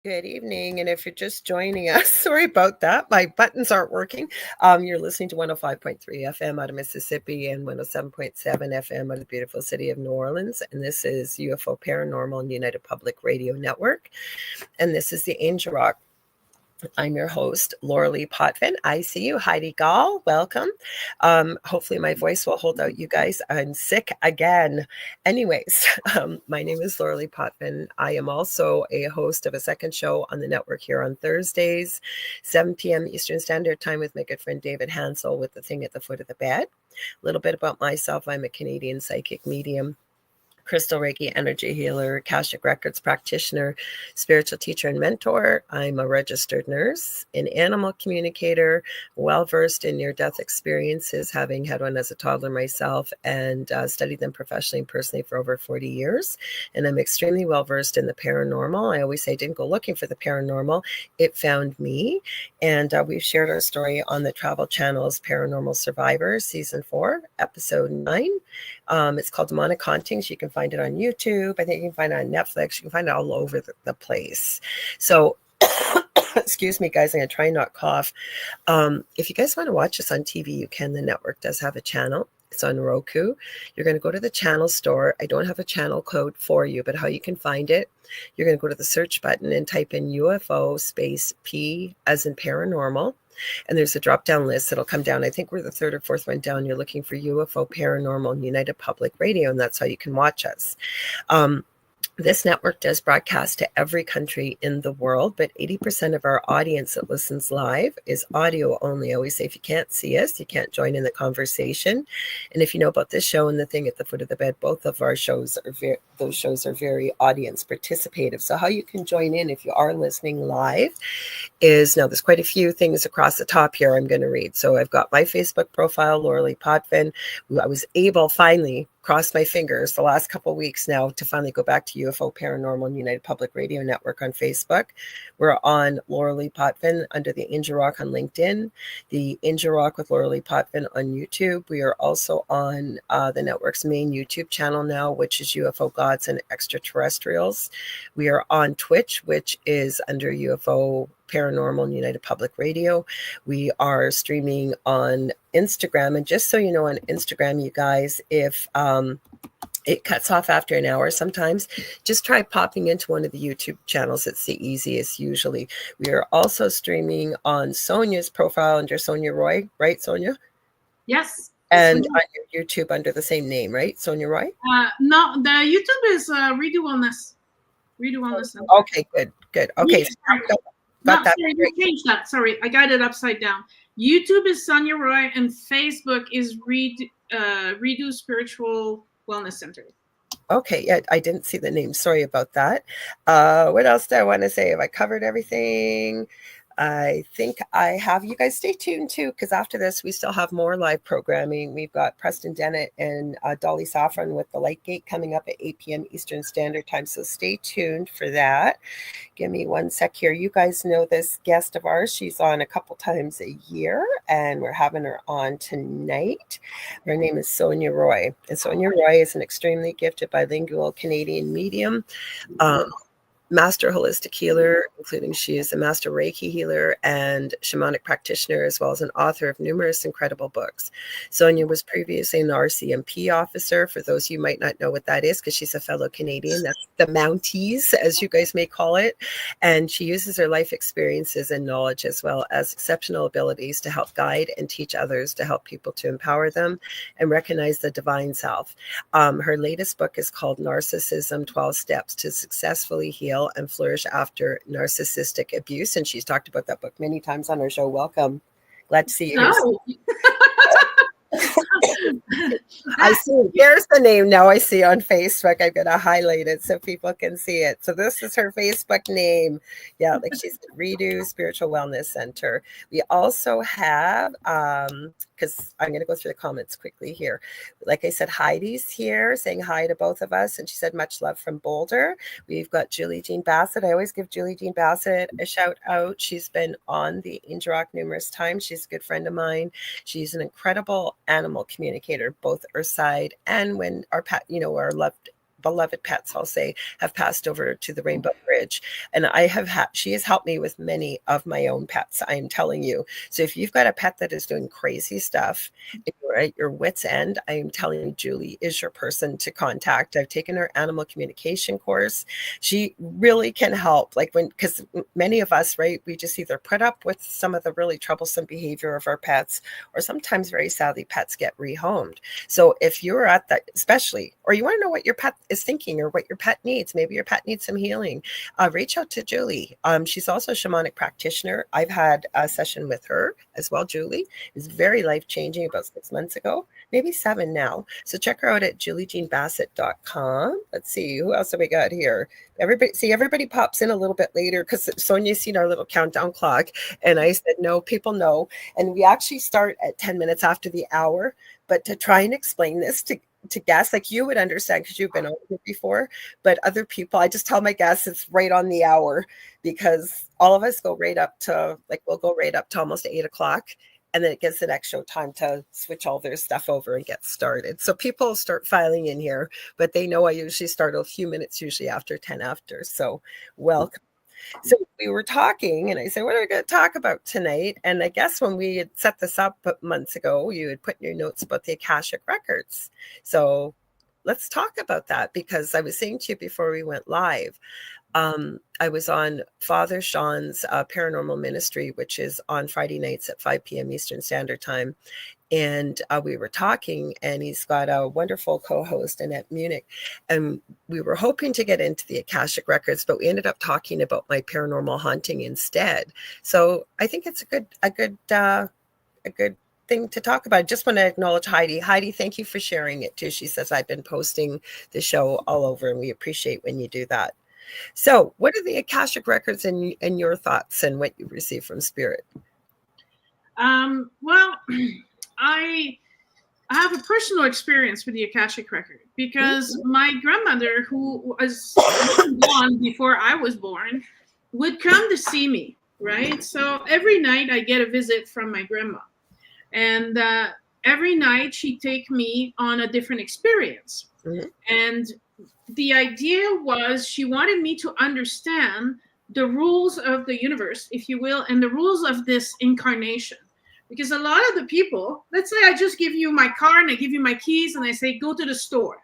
Good evening. And if you're just joining us, sorry about that. My buttons aren't working. You're listening to 105.3 FM out of Mississippi and 107.7 FM out of the beautiful city of New Orleans. And this is UFO Paranormal and United Public Radio Network. And this is the Angel Rock. I'm your host, Laura Lee Potvin. I see you. Heidi Gall, welcome. Hopefully my voice will hold out, you guys. I'm sick again. Anyways, my name is Laura Lee Potvin. I am also a host of a second show on the network here on Thursdays, 7 p.m. Eastern Standard Time with my good friend David Hansel with The Thing at the Foot of the Bed. A little bit about myself. I'm a Canadian psychic medium, crystal Reiki energy healer, Akashic Records practitioner, spiritual teacher and mentor. I'm a registered nurse, an animal communicator, well-versed in near-death experiences, having had one as a toddler myself and studied them professionally and personally for over 40 years. And I'm extremely well-versed in the paranormal. I always say I didn't go looking for the paranormal. It found me. And we've shared our story on the Travel Channel's Paranormal Survivor, Season 4, Episode 9. It's called Demonic Hauntings. You can find it on YouTube. I think you can find it on Netflix. You can find it all over the place. So, excuse me, guys. I'm going to try and not cough. If you guys want to watch us on TV, you can. The network does have a channel. It's on Roku. You're going to go to the channel store. I don't have a channel code for you, but how you can find it, you're going to go to the search button and type in UFO space P as in paranormal. And there's a drop-down list that'll come down. I think we're the third or fourth one down. You're looking for UFO Paranormal and United Public Radio, and that's how you can watch us. This network does broadcast to every country in the world, but 80% of our audience that listens live is audio only. I always say if you can't see us, you can't join in the conversation. And if you know about this show and The Thing at the Foot of the Bed, both of our shows are very audience participative. So how you can join in if you are listening live is, now there's quite a few things across the top here I'm going to read. So I've got my Facebook profile, Laura Lee Potvin. I was able finally, crossed my fingers the last couple of weeks now to finally go back to UFO Paranormal and United Public Radio Network on Facebook. We're on Laura Lee Potvin under the Angel Rock on LinkedIn, the Angel Rock with Laura Lee Potvin on YouTube. We are also on the network's main YouTube channel now, which is UFO Gods and Extraterrestrials. We are on Twitch, which is under UFO Paranormal and United Public Radio. We are streaming on Instagram. And just so you know, on Instagram, you guys, if it cuts off after an hour sometimes, just try popping into one of the YouTube channels. It's the easiest usually. We are also streaming on Sonia's profile under Sonia Roy, right, Sonia? Yes. And on your YouTube under the same name, right, Sonia Roy? No, the YouTube is Redo Wellness. Redo Wellness. Okay, good. Okay. Yeah, got that. Sorry, you changed that. Sorry, I got it upside down. YouTube is Sonia Roy, and Facebook is Redo Spiritual Wellness Center. Okay, yeah, I didn't see the name. Sorry about that. What else do I want to say? Have I covered everything? I think I have. You guys stay tuned too, because after this, we still have more live programming. We've got Preston Dennett and Dolly Saffron with The Light Gate coming up at 8 p.m. Eastern Standard Time. So stay tuned for that. Give me one sec here. You guys know this guest of ours. She's on a couple times a year, and we're having her on tonight. Her name is Sonia Roy. And Sonia Roy is an extremely gifted bilingual Canadian medium. Master holistic healer, including she is a master Reiki healer and shamanic practitioner, as well as an author of numerous incredible books. Sonia was previously an RCMP officer. For those of you might not know what that is, because she's a fellow Canadian, that's the Mounties, as you guys may call it. And she uses her life experiences and knowledge, as well as exceptional abilities, to help guide and teach others, to help people to empower them and recognize the divine self. Her latest book is called Narcissism: 12 Steps to Successfully Heal and Flourish After Narcissistic Abuse. And she's talked about that book many times on her show. Welcome. Glad to see you here. I see. Here's the name now I see on Facebook. I'm going to highlight it so people can see it. So this is her Facebook name. Yeah, like she's at Redo Spiritual Wellness Center. We also have, because I'm going to go through the comments quickly here. Like I said, Heidi's here saying hi to both of us. And she said, much love from Boulder. We've got Julie Jean Bassett. I always give Julie Jean Bassett a shout out. She's been on the Angel Rock numerous times. She's a good friend of mine. She's an incredible animal communicator, both Earthside and when our pet, our beloved pets, I'll say, have passed over to the Rainbow Bridge. courage. And she has helped me with many of my own pets, I am telling you. So if you've got a pet that is doing crazy stuff, if you're at your wit's end, I am telling you, Julie is your person to contact. I've taken her animal communication course. She really can help. Like because many of us, right, we just either put up with some of the really troublesome behavior of our pets, or sometimes very sadly, pets get rehomed. So if you're at that, especially, or you want to know what your pet is thinking or what your pet needs, maybe your pet needs some healing, reach out to Julie. She's also a shamanic practitioner. I've had a session with her as well. Julie is very life-changing about 6 months ago, maybe 7 now. So check her out at juliejeanbassett.com. Let's see, who else have we got here? Everybody pops in a little bit later because Sonia's seen our little countdown clock. And I said, no, people know. And we actually start at 10 minutes after the hour. But to try and explain this to guests, like you would understand because you've been over here before, but other people, I just tell my guests it's right on the hour, because all of us go right up to, like, we'll go right up to almost 8 o'clock. And then it gives the next show time to switch all their stuff over and get started. So people start filing in here, but they know I usually start a few minutes, usually after 10 after. So welcome. So we were talking, and I said, what are we going to talk about tonight? And I guess when we had set this up months ago, you had put in your notes about the Akashic Records. So let's talk about that, because I was saying to you before we went live, I was on Father Sean's Paranormal Ministry, which is on Friday nights at 5 p.m. Eastern Standard Time. And we were talking, and he's got a wonderful co-host, Annette Munich. And we were hoping to get into the Akashic Records, but we ended up talking about my paranormal haunting instead. So I think it's a good thing to talk about. I just want to acknowledge Heidi. Heidi, thank you for sharing it too. She says, I've been posting the show all over, and we appreciate when you do that. So what are the Akashic Records and your thoughts and what you receive from Spirit? Well, I have a personal experience with the Akashic Record, because my grandmother, who was born before I was born, would come to see me, right? So every night I get a visit from my grandma. And every night she'd take me on a different experience. Mm-hmm. And the idea was she wanted me to understand the rules of the universe, if you will, and the rules of this incarnation. Because a lot of the people, let's say I just give you my car and I give you my keys and I say, go to the store.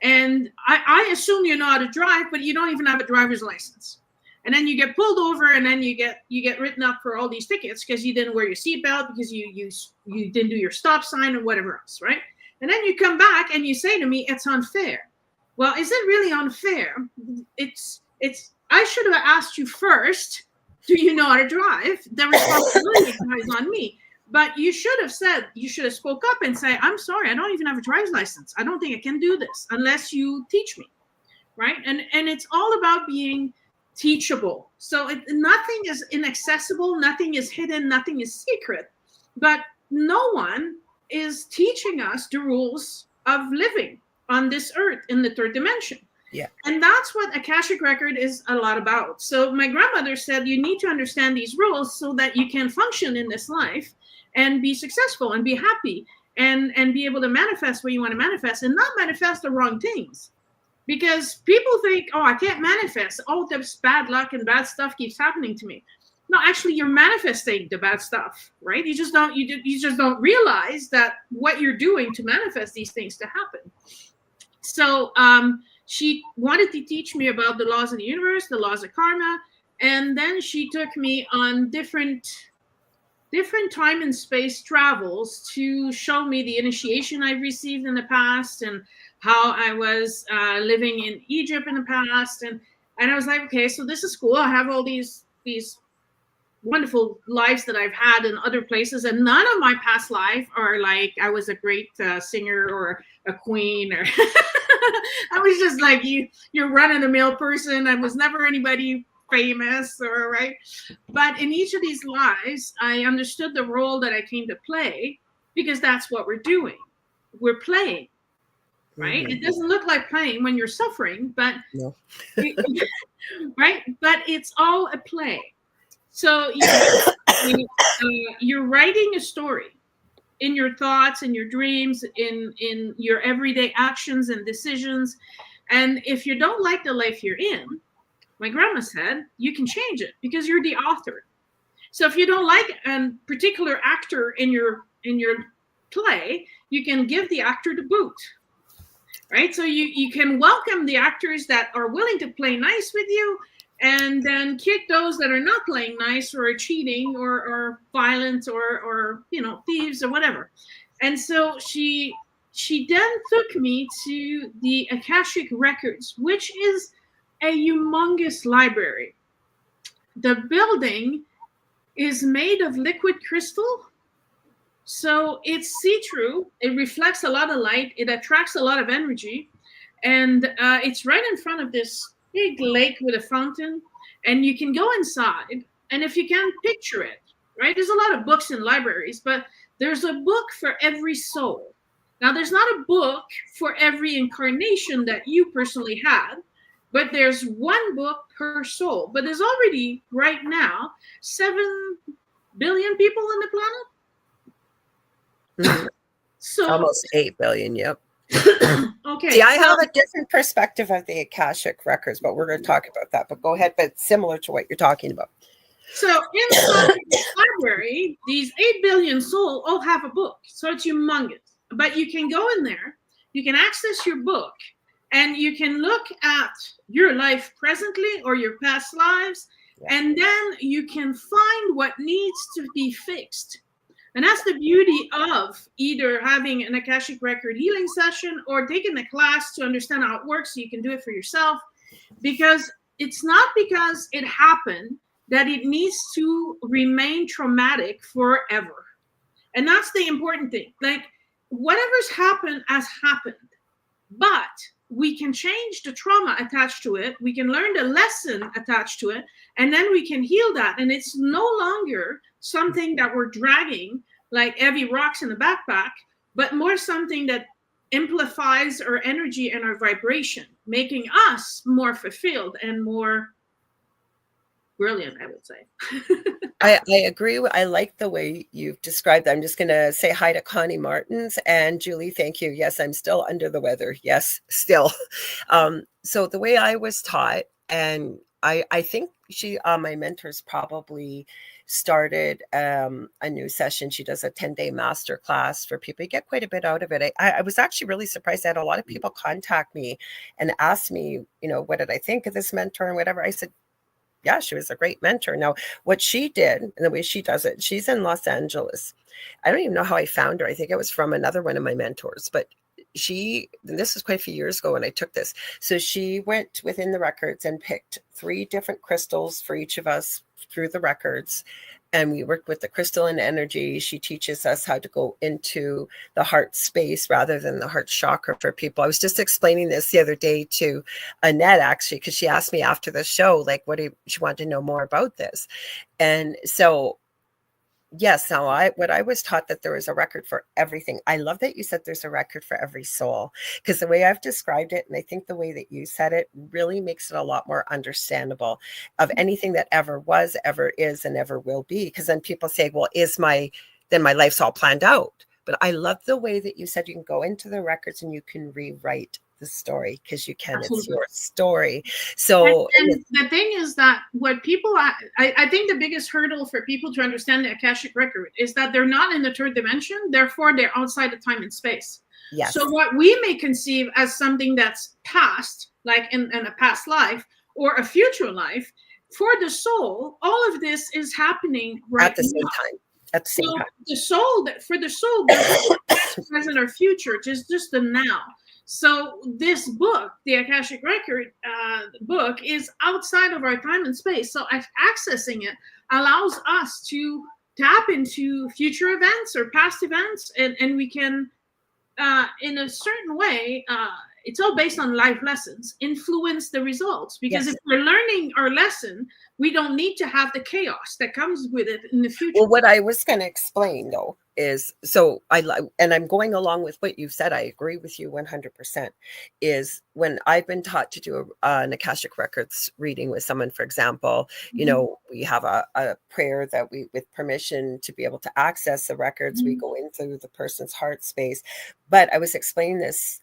And I assume you know how to drive, but you don't even have a driver's license. And then you get pulled over, and then you get written up for all these tickets because you didn't wear your seatbelt, because you didn't do your stop sign or whatever else, right? And then you come back and you say to me, it's unfair. Well, is it really unfair? It's I should have asked you first, do you know how to drive? The responsibility lies on me. But you should have spoke up and say, I'm sorry, I don't even have a driver's license. I don't think I can do this unless you teach me, right? And it's all about being teachable. So nothing is inaccessible, nothing is hidden, nothing is secret. But no one is teaching us the rules of living on this earth in the third dimension. Yeah. And that's what Akashic Record is a lot about. So my grandmother said, you need to understand these rules so that you can function in this life and be successful and be happy and be able to manifest what you want to manifest, and not manifest the wrong things. Because people think, oh, I can't manifest. Oh, there's bad luck and bad stuff keeps happening to me. No, actually, you're manifesting the bad stuff, right? You just don't realize that what you're doing to manifest these things to happen. So she wanted to teach me about the laws of the universe, the laws of karma, and then she took me on different time and space travels to show me the initiation I received in the past and how I was living in Egypt in the past. And I was like, okay, so this is cool. I have all these wonderful lives that I've had in other places. And none of my past life are like I was a great singer or a queen, or I was just like you're run-of-the-mill person. I was never anybody famous, or right. But in each of these lives, I understood the role that I came to play, because that's what we're doing. We're playing, right? Mm-hmm. It doesn't look like playing when you're suffering, but no. Right? But it's all a play. So you're writing a story in your thoughts, in your dreams, in your everyday actions and decisions. And if you don't like the life you're in, my grandma said, you can change it because you're the author. So if you don't like a particular actor in your play, you can give the actor the boot, right? So you can welcome the actors that are willing to play nice with you, and then kick those that are not playing nice or are cheating or violent or thieves or whatever. And so she then took me to the Akashic Records, which is a humongous library. The building is made of liquid crystal. So it's see-through. It reflects a lot of light. It attracts a lot of energy. And it's right in front of this big lake with a fountain. And you can go inside. And if you can picture it, right? There's a lot of books in libraries, but there's a book for every soul. Now, there's not a book for every incarnation that you personally had, but there's one book per soul. But there's already, right now, 7 billion people on the planet. So almost 8 billion. Yep. Okay. See, I have a different perspective of the Akashic Records, but we're going to talk about that. But go ahead. But similar to what you're talking about. So inside the library, these 8 billion souls all have a book. So it's humongous. But you can go in there, you can access your book, and you can look at your life presently or your past lives, and then you can find what needs to be fixed. And that's the beauty of either having an Akashic Record healing session or taking a class to understand how it works so you can do it for yourself. Because it's not because it happened that it needs to remain traumatic forever. And that's the important thing. Like, whatever's happened has happened. But we can change the trauma attached to it. We can learn the lesson attached to it. And then we can heal that. And it's no longer something that we're dragging like heavy rocks in the backpack, but more something that amplifies our energy and our vibration, making us more fulfilled and more brilliant, I would say. I agree. I like the way you've described that. I'm just going to say hi to Connie Martins and Julie. Thank you. Yes, I'm still under the weather. Yes, still. So the way I was taught, and I think my mentors probably started a new session. She does a 10-day master class for people. You get quite a bit out of it. I was actually really surprised. I had a lot of people contact me and ask me, what did I think of this mentor and whatever. I said, yeah, she was a great mentor. Now, what she did and the way she does it, she's in Los Angeles. I don't even know how I found her. I think it was from another one of my mentors, but this was quite a few years ago when I took this. So she went within the records and picked 3 different crystals for each of us through the records. And we worked with the crystal and energy. She teaches us how to go into the heart space rather than the heart chakra for people. I was just explaining this the other day to Annette, actually, because she asked me after the show, like, she wanted to know more about this. And so, yes, now what I was taught that there was a record for everything. I love that you said there's a record for every soul, because the way I've described it, and I think the way that you said it really makes it a lot more understandable of anything that ever was, ever is, and ever will be. Because then people say, well, then my life's all planned out. But I love the way that you said you can go into the records and you can rewrite the story, because you can. Absolutely. It's your story. So and the thing is that what people I think the biggest hurdle for people to understand the Akashic Record is that they're not in the 3rd dimension, therefore they're outside of time and space. Yes. So what we may conceive as something that's past, like in a past life or a future life, for the soul, all of this is happening right at the same time. At the same time. For the soul, there's present or future, just the now. So this book, the Akashic Record book, is outside of our time and space. So accessing it allows us to tap into future events or past events, and we can, in a certain way, it's all based on life lessons, influence the results. Because if we're learning our lesson, we don't need to have the chaos that comes with it in the future. Well, what I was going to explain, though, is, so and I'm going along with what you've said. I agree with you 100%, is when I've been taught to do an Akashic Records reading with someone, for example, we have a prayer that we, with permission to be able to access the records, we go into the person's heart space. But I was explaining this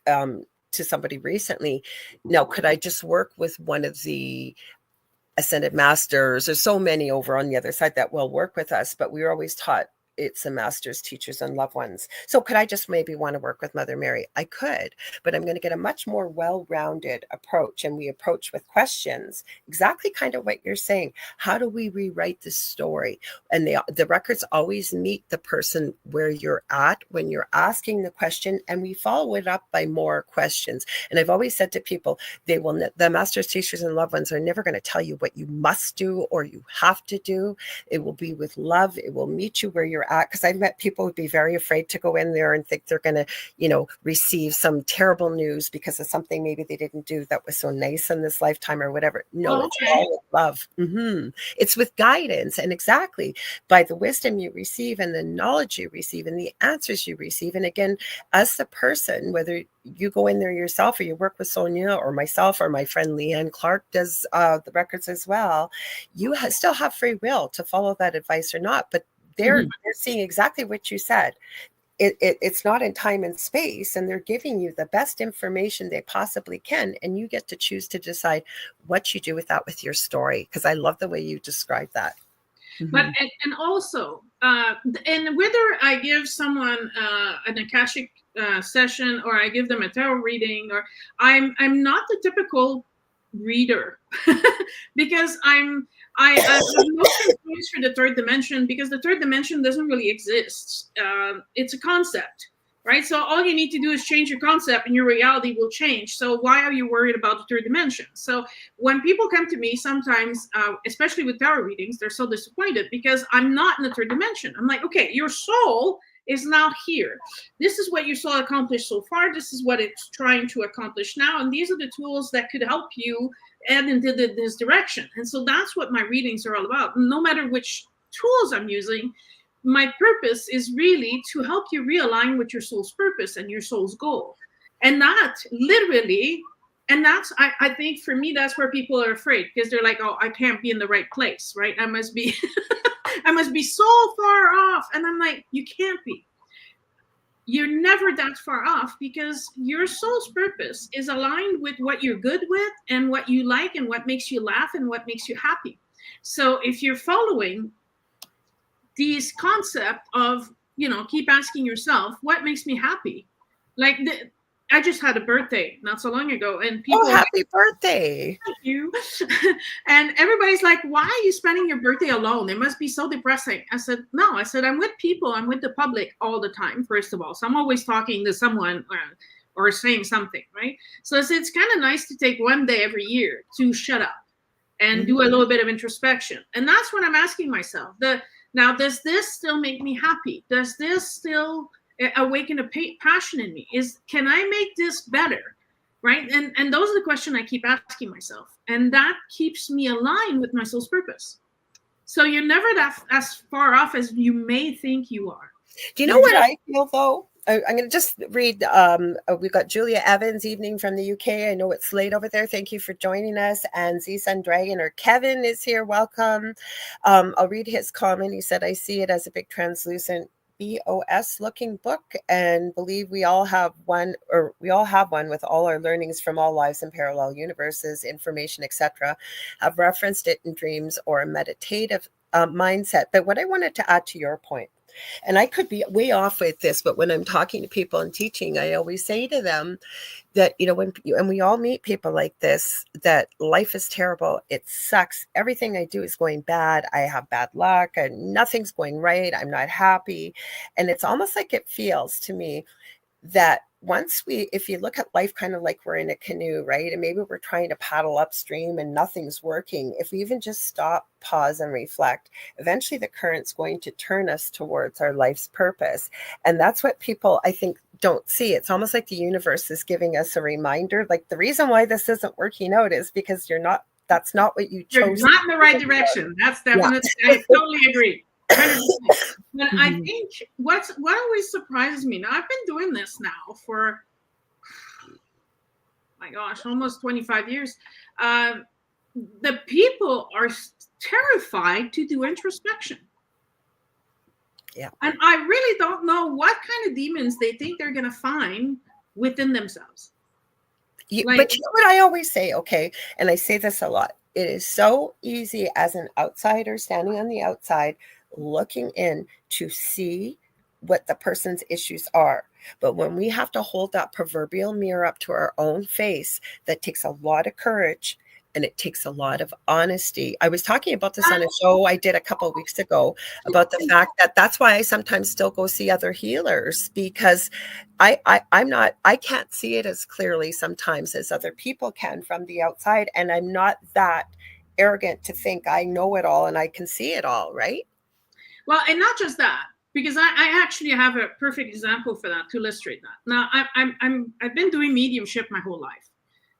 to somebody recently. Now, could I just work with one of the ascended masters. There's so many over on the other side that will work with us, but we were always taught it's the masters, teachers, and loved ones. So could I just maybe want to work with Mother Mary? I could, but I'm going to get a much more well-rounded approach. And we approach with questions, exactly kind of what you're saying. How do we rewrite the story? And the records always meet the person where you're at when you're asking the question, and we follow it up by more questions. And I've always said to people, the masters, teachers, and loved ones are never going to tell you what you must do or you have to do. It will be with love. It will meet you where you're at. Because I've met people who'd be very afraid to go in there and think they're going to, receive some terrible news because of something maybe they didn't do that was so nice in this lifetime or whatever. No, It's all with love. It's with guidance, and exactly by the wisdom you receive and the knowledge you receive and the answers you receive. And again, as the person, whether you go in there yourself or you work with Sonia or myself or my friend Leanne Clark does the records as well, you still have free will to follow that advice or not. But they're seeing exactly what you said. It's not in time and space, and they're giving you the best information they possibly can, and you get to choose to decide what you do with that, with your story. Because I love the way you describe that. But and also, and whether I give someone an Akashic session or I give them a tarot reading, or I'm not the typical reader because I have no use for the third dimension, because the third dimension doesn't really exist. It's a concept, right? So all you need to do is change your concept and your reality will change. So why are you worried about the third dimension? So when people come to me sometimes, especially with tarot readings, they're so disappointed because I'm not in the third dimension. I'm like, okay, your soul is now here. This is what your soul accomplished so far. This is what it's trying to accomplish now. And these are the tools that could help you head into this direction. And so that's what my readings are all about. No matter which tools I'm using, my purpose is really to help you realign with your soul's purpose and your soul's goal. And that literally, and that's, I think for me, that's where people are afraid, because they're like, oh, I can't be in the right place, right? I must be, I must be so far off. And I'm like, you can't be. You're never that far off, because your soul's purpose is aligned with what you're good with and what you like and what makes you laugh and what makes you happy. So if you're following these concept of, keep asking yourself, what makes me happy? Like I just had a birthday not so long ago, and people, happy birthday. Thank you. And everybody's like, why are you spending your birthday alone? It must be so depressing. I said, no. I said, I'm with people. I'm with the public all the time, first of all. So I'm always talking to someone or saying something, right? So I said, it's kind of nice to take one day every year to shut up and do a little bit of introspection. And that's what I'm asking myself. Now, does this still make me happy? Does this still awaken a passion in me? Can I make this better? Right? And those are the questions I keep asking myself. And that keeps me aligned with my soul's purpose. So you're never that as far off as you may think you are. Do you know what I feel, though? I'm going to just read. We've got Julia Evans, evening from the UK. I know it's late over there. Thank you for joining us. And Z Sun Dragon, or Kevin, is here. Welcome. I'll read his comment. He said, I see it as a big translucent BOS looking book, and believe we all have one with all our learnings from all lives and parallel universes, information, etc. Have referenced it in dreams or a meditative mindset. But what I wanted to add to your point, and I could be way off with this, but when I'm talking to people and teaching, I always say to them that, and we all meet people like this, that life is terrible. It sucks. Everything I do is going bad. I have bad luck and nothing's going right. I'm not happy. And it's almost like it feels to me that if you look at life kind of like we're in a canoe, right? And maybe we're trying to paddle upstream and nothing's working. If we even just stop, pause, and reflect, eventually the current's going to turn us towards our life's purpose. And that's what people, I think, don't see. It's almost like the universe is giving us a reminder. Like, the reason why this isn't working out is because that's not what you chose. You're not in the right direction. That's definitely, yeah. I totally agree. 100%. But I think what always surprises me, now I've been doing this now for, my gosh, almost 25 years. The people are terrified to do introspection. Yeah. And I really don't know what kind of demons they think they're going to find within themselves. But you know what I always say, okay, and I say this a lot, it is so easy as an outsider standing on the outside looking in to see what the person's issues are. But when we have to hold that proverbial mirror up to our own face, that takes a lot of courage and it takes a lot of honesty. I was talking about this on a show I did a couple of weeks ago about the fact that that's why I sometimes still go see other healers, because I can't see it as clearly sometimes as other people can from the outside. And I'm not that arrogant to think I know it all and I can see it all, right? Well, and not just that, because I actually have a perfect example for that to illustrate that. Now, I've been doing mediumship my whole life.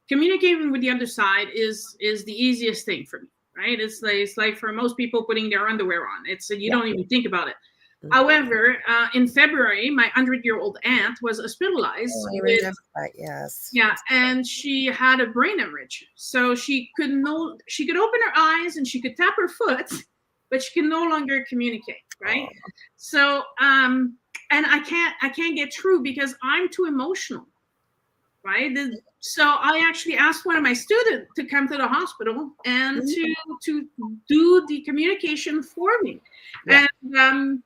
Communicating with the other side is the easiest thing for me, right? It's like for most people putting their underwear on. It's you don't even think about it. Mm-hmm. However, in February, my 100-year-old aunt was hospitalized. Oh, I remember that, yes. Yeah, and she had a brain hemorrhage, so she could open her eyes and she could tap her foot, but she can no longer communicate, right? Oh. So, and I can't get through because I'm too emotional, right? So I actually asked one of my students to come to the hospital and to do the communication for me. Yeah. And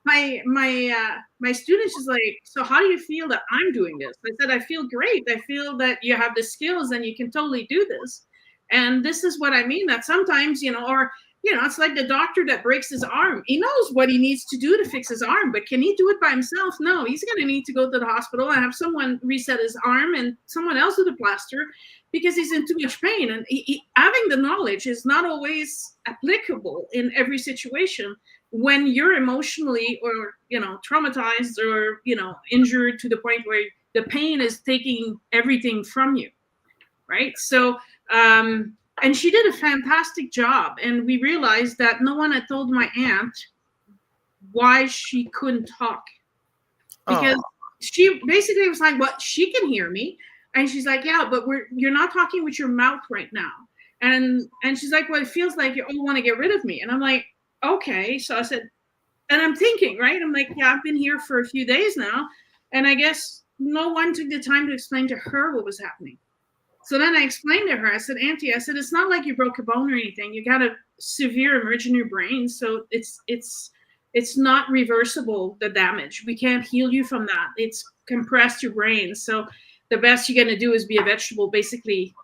my student is like, so how do you feel that I'm doing this? I said, I feel great. I feel that you have the skills and you can totally do this. And this is what I mean, that sometimes, it's like the doctor that breaks his arm. He knows what he needs to do to fix his arm, but can he do it by himself? No, he's going to need to go to the hospital and have someone reset his arm and someone else do the plaster because he's in too much pain. And having the knowledge is not always applicable in every situation when you're emotionally or, traumatized or, injured to the point where the pain is taking everything from you, right? So, and she did a fantastic job. And we realized that no one had told my aunt why she couldn't talk. Because she basically was like, well, she can hear me. And she's like, yeah, but you're not talking with your mouth right now. And she's like, well, it feels like you all want to get rid of me. And I'm like, okay. So I said, and I'm thinking, right? I'm like, yeah, I've been here for a few days now. And I guess no one took the time to explain to her what was happening. So then I explained to her, I said, Auntie, it's not like you broke a bone or anything. You got a severe hemorrhage in your brain. So it's not reversible, the damage. We can't heal you from that. It's compressed your brain. So the best you're going to do is be a vegetable. Basically,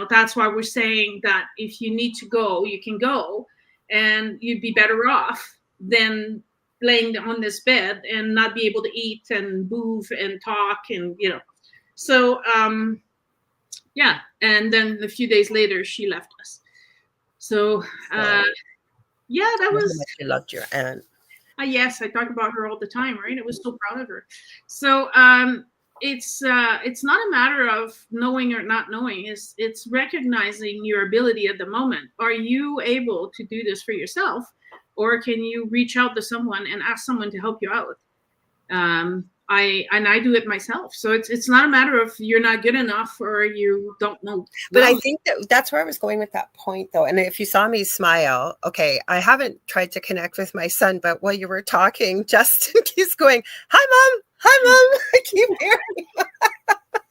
that's why we're saying that if you need to go, you can go, and you'd be better off than laying on this bed and not be able to eat and move and talk and, So, yeah. And then a few days later, she left us. So, yeah, that was. You loved your aunt. Yes, I talk about her all the time, right? I was so proud of her. So, it's not a matter of knowing or not knowing. It's recognizing your ability at the moment. Are you able to do this for yourself, or can you reach out to someone and ask someone to help you out? I do it myself. So it's not a matter of you're not good enough or you don't know. But I think that's where I was going with that point, though. And if you saw me smile, okay, I haven't tried to connect with my son, but while you were talking, Justin keeps going, hi, Mom. Hi, Mom. I keep hearing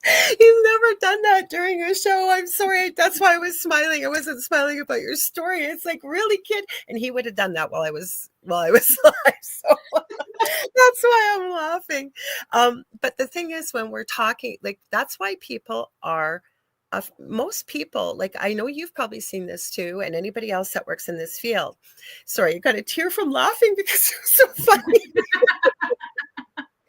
He's never done that during a show. I'm sorry. That's why I was smiling. I wasn't smiling about your story. It's like, really, kid? And he would have done that while I was live. So that's why I'm laughing. But the thing is, when we're talking, like, that's why people are, most people, like, I know you've probably seen this too, and anybody else that works in this field. Sorry, you got a tear from laughing because it was so funny.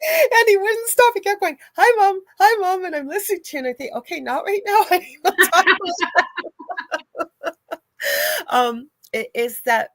And he wouldn't stop. He kept going, hi, Mom. Hi, Mom. And I'm listening to you. And I think, okay, not right now. It is that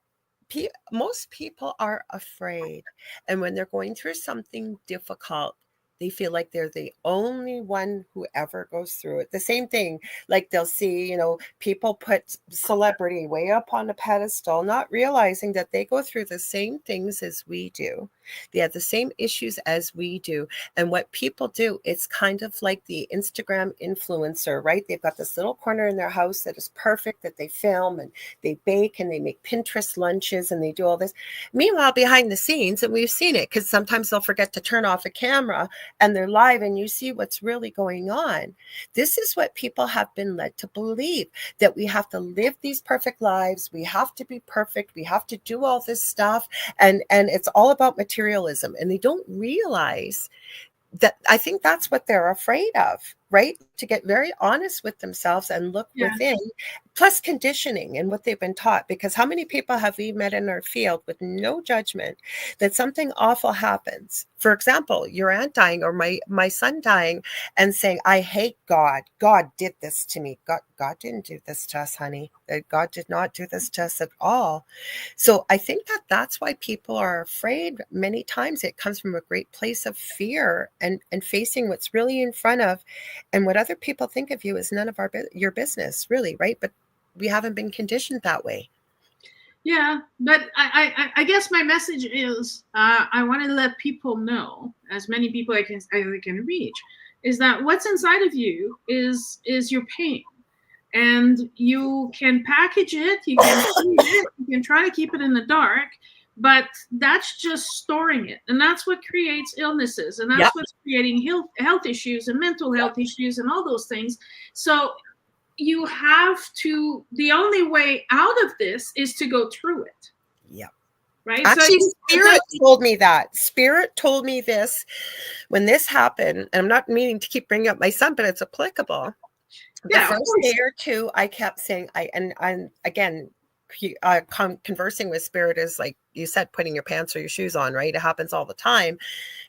most people are afraid. And when they're going through something difficult, they feel like they're the only one who ever goes through it. The same thing, like they'll see, people put celebrity way up on a pedestal, not realizing that they go through the same things as we do. They have the same issues as we do. And what people do, it's kind of like the Instagram influencer, right? They've got this little corner in their house that is perfect, that they film and they bake and they make Pinterest lunches and they do all this. Meanwhile, behind the scenes, and we've seen it because sometimes they'll forget to turn off a camera and they're live and you see what's really going on. This is what people have been led to believe, that we have to live these perfect lives. We have to be perfect. We have to do all this stuff. And it's all about materialism. And they don't realize that. I think that's what they're afraid of, right? To get very honest with themselves and look within, plus conditioning and what they've been taught. Because how many people have we met in our field with no judgment that something awful happens? For example, your aunt dying or my son dying and saying, I hate God. God did this to me. God didn't do this to us, honey. God did not do this to us at all. So I think that that's why people are afraid. Many times it comes from a great place of fear and facing what's really in front of, and what other people think of you is none of your business, really, right? But we haven't been conditioned that way. Yeah, but I guess my message is I want to let people know, as many people I can reach, is that what's inside of you is your pain, and you can package it, you can treat it, you can try to keep it in the dark, but that's just storing it, and that's what creates illnesses, and that's what's creating health issues and mental health issues and all those things. So you have to, the only way out of this is to go through it. Yeah. Right. Actually, Spirit told me that. Spirit told me this when this happened. And I'm not meaning to keep bringing up my son, but it's applicable. The first day or two, I kept saying, and again, conversing with Spirit is like you said, putting your pants or your shoes on, right? It happens all the time.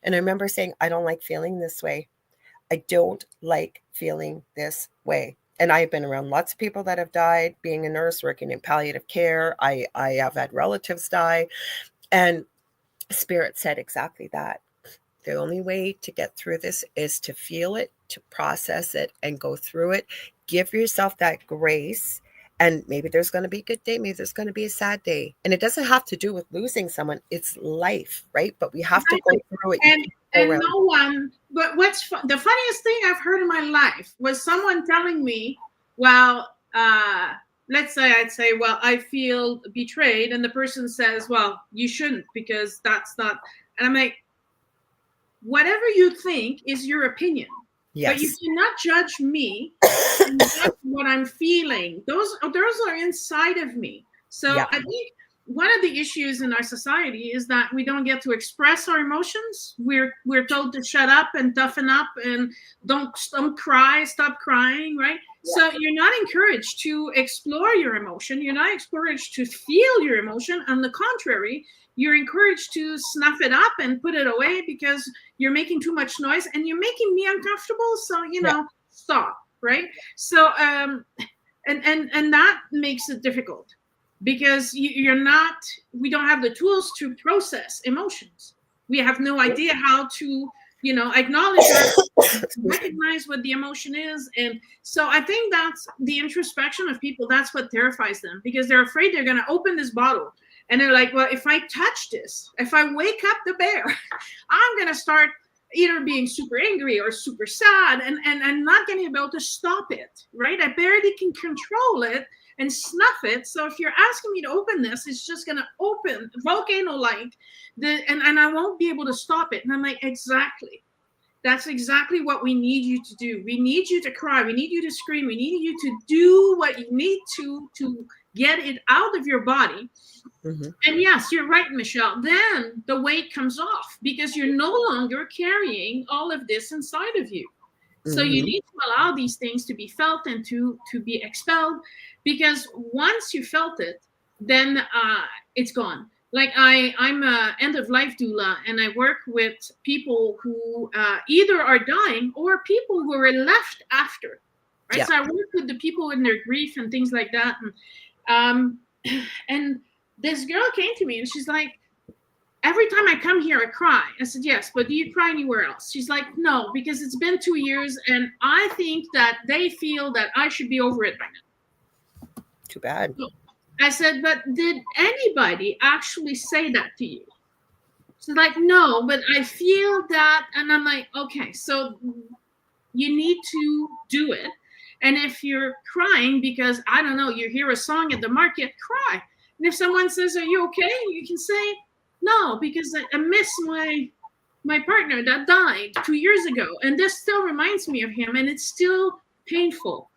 And I remember saying, I don't like feeling this way. I don't like feeling this way. And I've been around lots of people that have died, being a nurse, working in palliative care. I have had relatives die. And Spirit said exactly that. The only way to get through this is to feel it, to process it, and go through it. Give yourself that grace. And maybe there's going to be a good day. Maybe there's going to be a sad day. And it doesn't have to do with losing someone. It's life, right? But we have to go through it. And no one, but the funniest thing I've heard in my life was someone telling me, well, let's say I'd say, well, I feel betrayed. And the person says, well, you shouldn't, because that's not. And I'm like, whatever you think is your opinion. Yes. But you cannot judge me and judge what I'm feeling. Those are inside of me. So I think one of the issues in our society is that we don't get to express our emotions. We're told to shut up and toughen up and don't cry, stop crying, right? Yeah. So you're not encouraged to explore your emotion. You're not encouraged to feel your emotion. On the contrary, you're encouraged to snuff it up and put it away because you're making too much noise and you're making me uncomfortable. So, stop, right? So, and that makes it difficult because we don't have the tools to process emotions. We have no idea how to, acknowledge or recognize what the emotion is. And so I think that's the introspection of people. That's what terrifies them because they're afraid they're going to open this bottle. And they're like, well, if I touch this, if I wake up the bear, I'm going to start either being super angry or super sad and I'm not going to be able to stop it, right? I barely can control it and snuff it. So if you're asking me to open this, it's just going to open volcano-like, and I won't be able to stop it. And I'm like, exactly. That's exactly what we need you to do. We need you to cry. We need you to scream. We need you to do what you need to get it out of your body. Mm-hmm. And yes, you're right, Michelle. Then the weight comes off because you're no longer carrying all of this inside of you. Mm-hmm. So you need to allow these things to be felt and to be expelled, because once you felt it, then it's gone. Like I'm a end-of-life doula, and I work with people who either are dying or people who are left after, right? Yeah. So I work with the people in their grief and things like that. And this girl came to me and she's like, every time I come here, I cry. I said, yes, but do you cry anywhere else? She's like, no, because it's been 2 years and I think that they feel that I should be over it by now. Too bad. So I said, but did anybody actually say that to you? She's like, no, but I feel that. And I'm like, okay, so you need to do it. And if you're crying because, I don't know, you hear a song at the market, cry. And if someone says, are you okay? You can say, no, because I miss my partner that died 2 years ago, and this still reminds me of him, and it's still painful.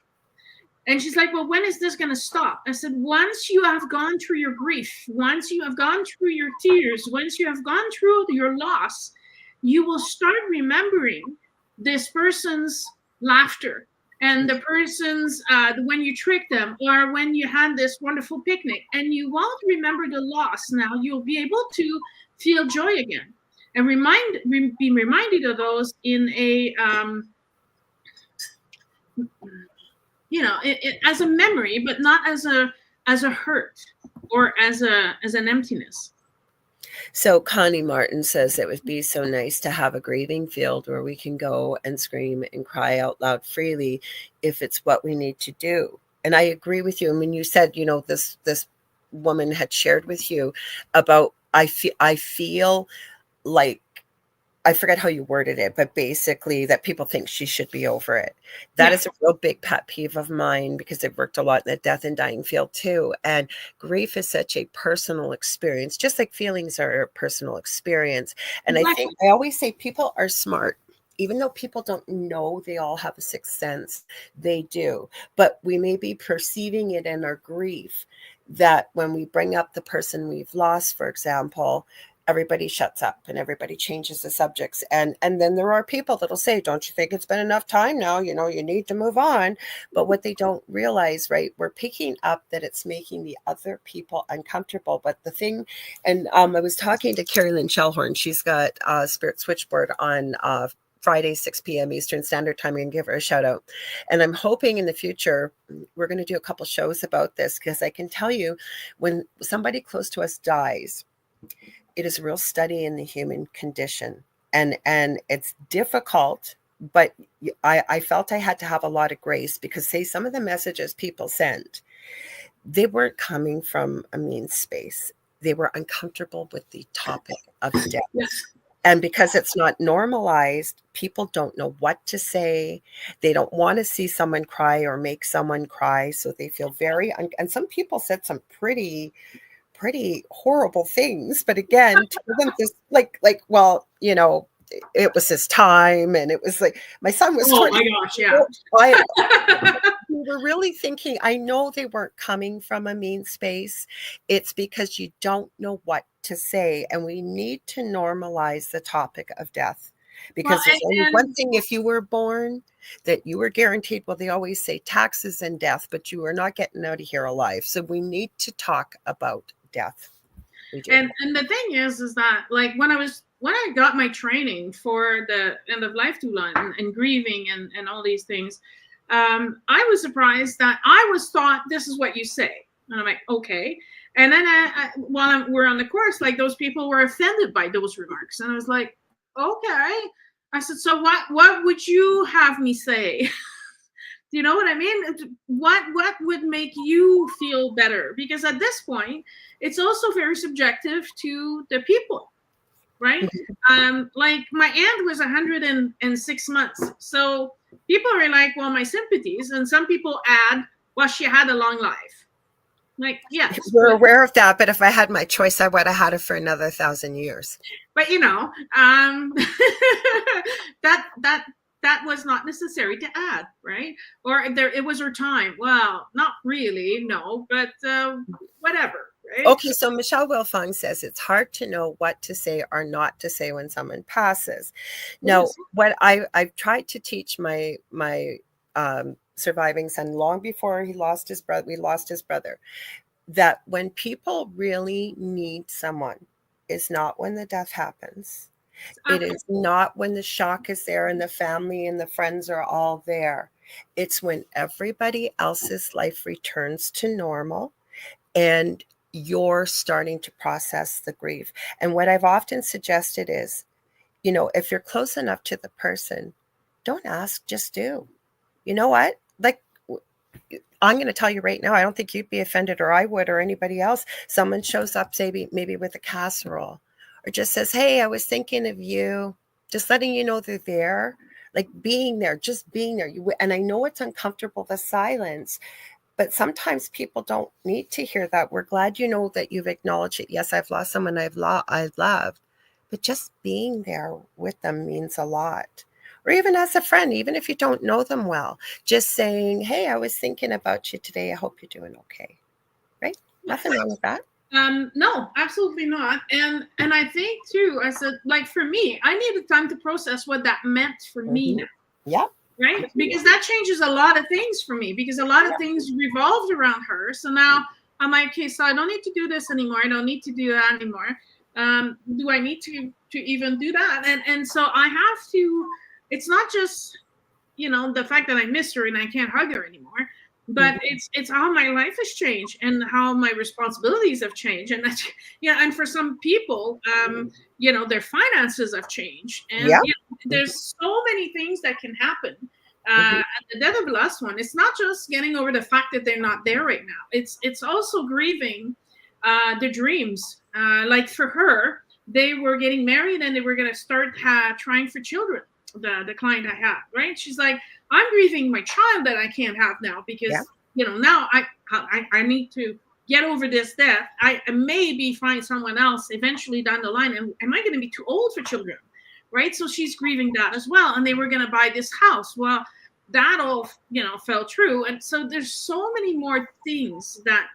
And she's like, well, when is this going to stop? I said, once you have gone through your grief, once you have gone through your tears, once you have gone through your loss, you will start remembering this person's laughter and the person's, when you tricked them or when you had this wonderful picnic, and you won't remember the loss. Now you'll be able to feel joy again and be reminded of those in a, as a memory, but not as a hurt or as an emptiness. So Connie Martin says it would be so nice to have a grieving field where we can go and scream and cry out loud freely if it's what we need to do. And I agree with you. And when you said, this woman had shared with you about, I feel like, I forget how you worded it, but basically that people think she should be over it. That is a real big pet peeve of mine, because I've worked a lot in the death and dying field too. And grief is such a personal experience, just like feelings are a personal experience. And I think I always say people are smart. Even though people don't know they all have a sixth sense, they do. But we may be perceiving it in our grief, that when we bring up the person we've lost, for example, everybody shuts up and everybody changes the subjects. And then there are people that'll say, don't you think it's been enough time now? You need to move on. But what they don't realize, right, we're picking up that it's making the other people uncomfortable. But the thing, and I was talking to Carrie Lynn Shellhorn. She's got Spirit Switchboard on Friday, 6 p.m. Eastern Standard Time. You can give her a shout out. And I'm hoping in the future, we're going to do a couple shows about this, because I can tell you, when somebody close to us dies, it is a real study in the human condition, and it's difficult, but I felt I had to have a lot of grace, because say some of the messages people sent, they weren't coming from a mean space. They were uncomfortable with the topic of death. Yes. And because it's not normalized, people don't know what to say. They don't want to see someone cry or make someone cry. So they feel and some people said some pretty horrible things, but again, to them just well, it was his time, and it was like my son was 20. My gosh, yeah. We were really thinking, I know they weren't coming from a mean space. It's because you don't know what to say, and we need to normalize the topic of death, because there's only one thing, if you were born, that you were guaranteed. Well, they always say taxes and death, but you are not getting out of here alive. So we need to talk about death. And the thing is that, like, when I got my training for the end of life doula and grieving and all these things, I was surprised that I was taught this is what you say, and I'm like, okay. And then while we're on the course, like, those people were offended by those remarks, and I was like, okay. I said, so what would you have me say? Do you know what I mean? What would make you feel better? Because at this point, it's also very subjective to the people, right? Like, my aunt was 106 months. So people are like, well, my sympathies. And some people add, well, she had a long life. Like, yes. We're aware of that, but if I had my choice, I would have had it for another 1,000 years. But, that was not necessary to add, right? Or it was her time. Well, not really, no, but whatever, right? Okay, so Michelle Wilfong says it's hard to know what to say or not to say when someone passes. Now, what I've tried to teach my surviving son, long before we lost his brother, that when people really need someone, it's not when the death happens. It is not when the shock is there and the family and the friends are all there. It's when everybody else's life returns to normal and you're starting to process the grief. And what I've often suggested is, if you're close enough to the person, don't ask, just do. You know what? Like, I'm going to tell you right now, I don't think you'd be offended, or I would, or anybody else. Someone shows up, say, maybe with a casserole, or just says, hey, I was thinking of you, just letting you know they're there, like being there, just being there. And I know it's uncomfortable, the silence, but sometimes people don't need to hear that. We're glad you know that you've acknowledged it. Yes, I've lost someone I've loved, but just being there with them means a lot. Or even as a friend, even if you don't know them well, just saying, hey, I was thinking about you today. I hope you're doing okay. Right? Nothing wrong with that. No, absolutely not. And I think too, I said, like for me, I needed time to process what that meant for me now. Yep. Right? Because that changes a lot of things for me, because a lot of things revolved around her. So now I'm like, okay, so I don't need to do this anymore. I don't need to do that anymore. Do I need to even do that? And so I have to, it's not just, the fact that I miss her and I can't hug her anymore, but it's how my life has changed and how my responsibilities have changed. And that's, and for some people, their finances have changed. And there's so many things that can happen at the death of the last one. It's not just getting over the fact that they're not there right now. It's also grieving the dreams. Like for her, they were getting married and they were going to start trying for children. The client I have, right? She's like, I'm grieving my child that I can't have now because now I need to get over this death. I maybe find someone else eventually down the line, and am I going to be too old for children, right? So she's grieving that as well, and they were going to buy this house. Well, that all fell true, and so there's so many more things that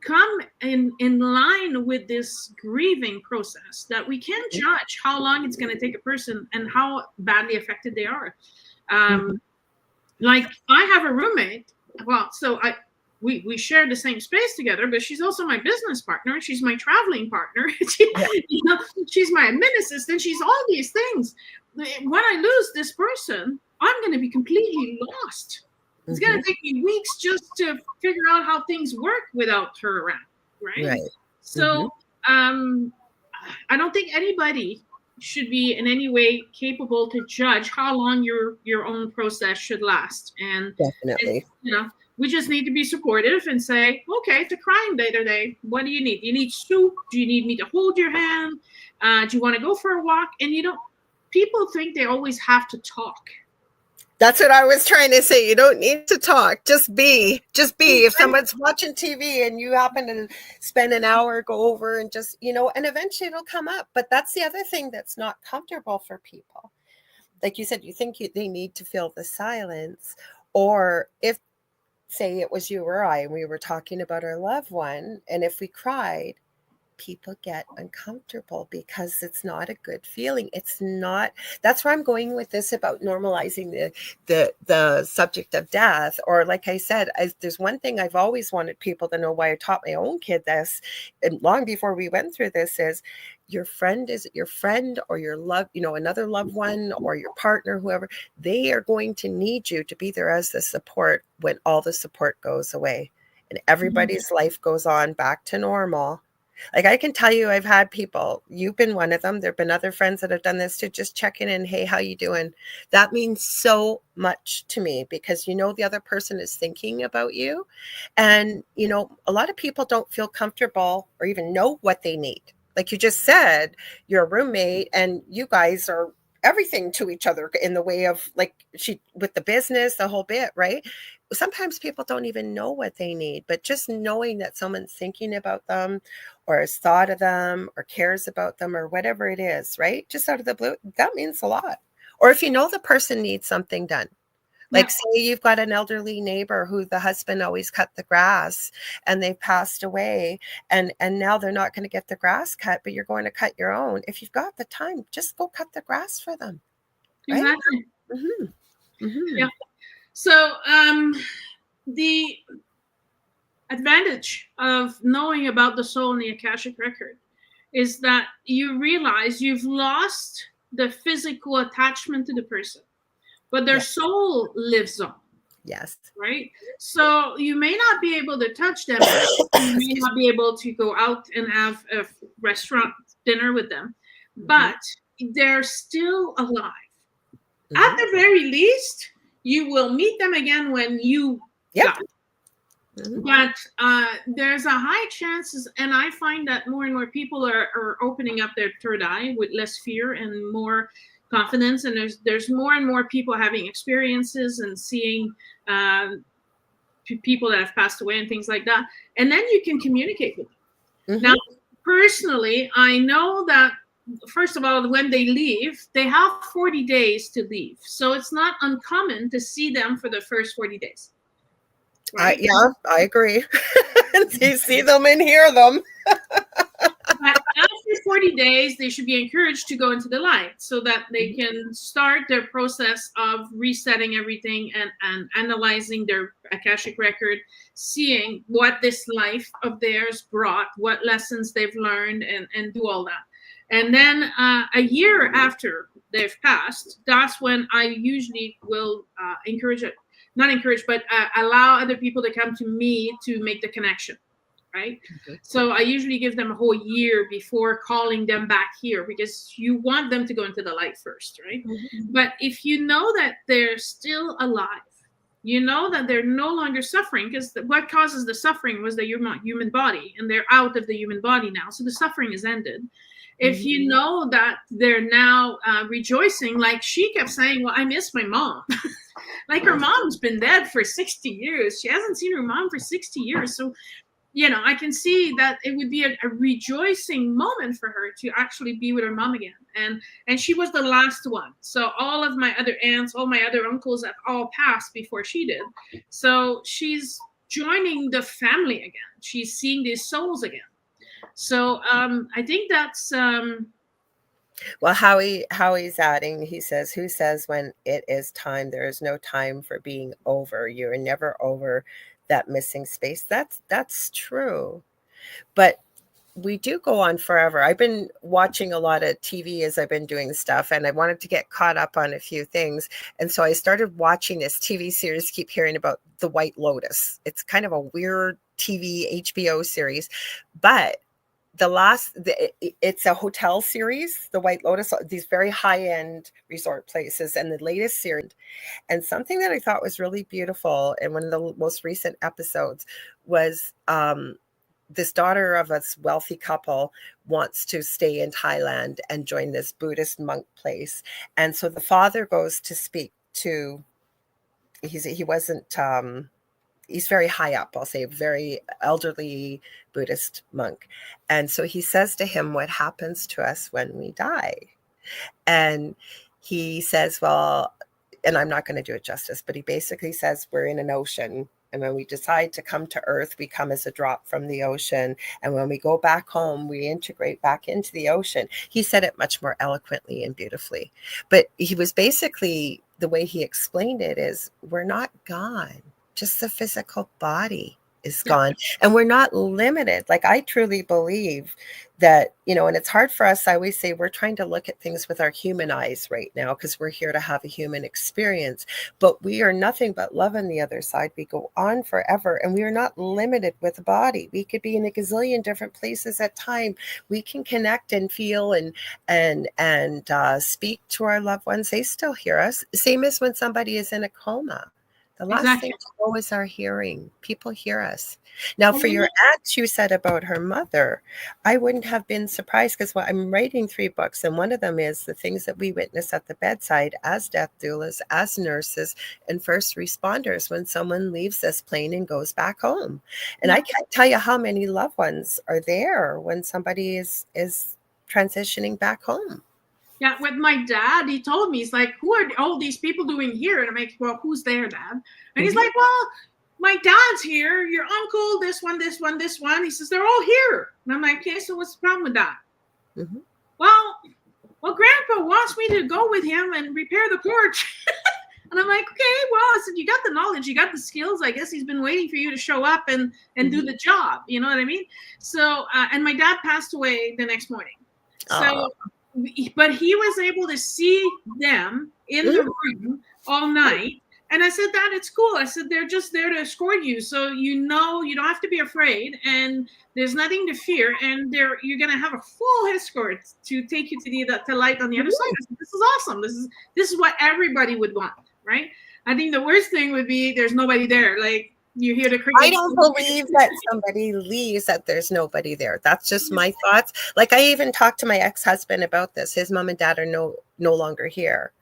come in line with this grieving process that we can't judge how long it's going to take a person and how badly affected they are. Like I have a roommate. Well, so we share the same space together, but she's also my business partner. She's my traveling partner. She's my admin assistant. She's all these things. When I lose this person, I'm going to be completely lost. It's going to take me weeks just to figure out how things work without her around, right? So I don't think anybody should be in any way capable to judge how long your own process should last. And definitely, we just need to be supportive and say, okay, it's a crying day today. What do you need? Do you need soup? Do you need me to hold your hand? Do you want to go for a walk? And people think they always have to talk. That's what I was trying to say. You don't need to talk. Just be. If someone's watching TV and you happen to spend an hour, go over and just, and eventually it'll come up. But that's the other thing that's not comfortable for people. Like you said, you think they need to feel the silence. Or if, say, it was you or I, and we were talking about our loved one, and if we cried, people get uncomfortable because it's not a good feeling. It's not. That's where I'm going with this about normalizing the subject of death. Or like I said, there's one thing I've always wanted people to know, why I taught my own kid this, and long before we went through this, is your friend or your love, another loved one or your partner, whoever, they are going to need you to be there as the support when all the support goes away and everybody's life goes on back to normal. Like I can tell you, I've had people, you've been one of them. There've been other friends that have done this too, just checking in. Hey, how you doing? That means so much to me because, the other person is thinking about you. And, a lot of people don't feel comfortable or even know what they need. Like you just said, you're a roommate and you guys are everything to each other in the way of with the business, the whole bit, right? Sometimes people don't even know what they need, but just knowing that someone's thinking about them or has thought of them or cares about them or whatever it is, right? Just out of the blue, that means a lot. Or if the person needs something done. Like say you've got an elderly neighbor who the husband always cut the grass and they've passed away and now they're not going to get the grass cut, but you're going to cut your own. If you've got the time, just go cut the grass for them. Right? Exactly. Yeah. So the advantage of knowing about the soul and the Akashic record is that you realize you've lost the physical attachment to the person, but their soul lives on. Yes. Right? So you may not be able to touch them. You may not be able to go out and have a restaurant dinner with them, but they're still alive. At the very least, you will meet them again when you die. But there's a high chances, and I find that more and more people are opening up their third eye with less fear and more confidence, and there's more and more people having experiences and seeing people that have passed away and things like that, and then you can communicate with them. Now, personally, I know that first of all, when they leave, they have 40 days to leave. So it's not uncommon to see them for the first 40 days. Right? I agree. You see them and hear them. But after 40 days, they should be encouraged to go into the light so that they can start their process of resetting everything and analyzing their Akashic record, seeing what this life of theirs brought, what lessons they've learned, and do all that. And then a year after they've passed, that's when I usually will encourage it. Not encourage, but allow other people to come to me to make the connection. Right. Okay. So I usually give them a whole year before calling them back here, because you want them to go into the light first. Right. Mm-hmm. But if you know that they're still alive, you know that they're no longer suffering, because what causes the suffering was the human body, and they're out of the human body now. So the suffering is ended. If you know that they're now rejoicing, like she kept saying, well, I miss my mom. Like her mom's been dead for 60 years. She hasn't seen her mom for 60 years. So, I can see that it would be a rejoicing moment for her to actually be with her mom again. And she was the last one. So all of my other aunts, all my other uncles have all passed before she did. So she's joining the family again. She's seeing these souls again. So I think that's well, Howie's adding, he says, who says when it is time, there is no time for being over. You're never over that missing space. That's true. But we do go on forever. I've been watching a lot of TV as I've been doing stuff, and I wanted to get caught up on a few things. And so I started watching this TV series, keep hearing about The White Lotus. It's kind of a weird TV HBO series, but it's a hotel series, The White Lotus, these very high-end resort places, and the latest series. And something that I thought was really beautiful in one of the most recent episodes was this daughter of a wealthy couple wants to stay in Thailand and join this Buddhist monk place. And so the father goes to speak to, he's very high up, I'll say, very elderly Buddhist monk. And so he says to him, what happens to us when we die? And he says, well, and I'm not going to do it justice, but he basically says we're in an ocean. And when we decide to come to Earth, we come as a drop from the ocean. And when we go back home, we integrate back into the ocean. He said it much more eloquently and beautifully. But he was basically, the way he explained it is, we're not gone. Just the physical body is gone. And we're not limited. Like, I truly believe that, and it's hard for us. I always say we're trying to look at things with our human eyes right now, because we're here to have a human experience, but we are nothing but love on the other side. We go on forever, and we are not limited with a body. We could be in a gazillion different places at time. We can connect and feel and speak to our loved ones. They still hear us. Same as when somebody is in a coma. The last thing to go is our hearing. People hear us. Now, for your aunt, you said about her mother, I wouldn't have been surprised, because I'm writing 3 books, and one of them is the things that we witness at the bedside as death doulas, as nurses, and first responders when someone leaves this plane and goes back home. And I can't tell you how many loved ones are there when somebody is transitioning back home. Yeah, with my dad, he told me, he's like, who are all these people doing here? And I'm like, well, who's there, Dad? And he's like, well, my dad's here, your uncle, this one, this one, this one. He says, they're all here. And I'm like, okay, so what's the problem with that? Mm-hmm. Well, Grandpa wants me to go with him and repair the porch. And I'm like, okay, well, I said, you got the knowledge, you got the skills. I guess he's been waiting for you to show up and do the job. You know what I mean? So, and my dad passed away the next morning. So, but he was able to see them in the room all night. And I said, Dad, it's cool. I said, they're just there to escort you. So, you don't have to be afraid, and there's nothing to fear. And you're going to have a full escort to take you to the light on the other side. I said, this is awesome. This is what everybody would want, right? I think the worst thing would be there's nobody there. Like, you hear the crickets. I don't believe that somebody leaves, that there's nobody there. That's just my thoughts. Like, I even talked to my ex-husband about this. His mom and dad are no longer here.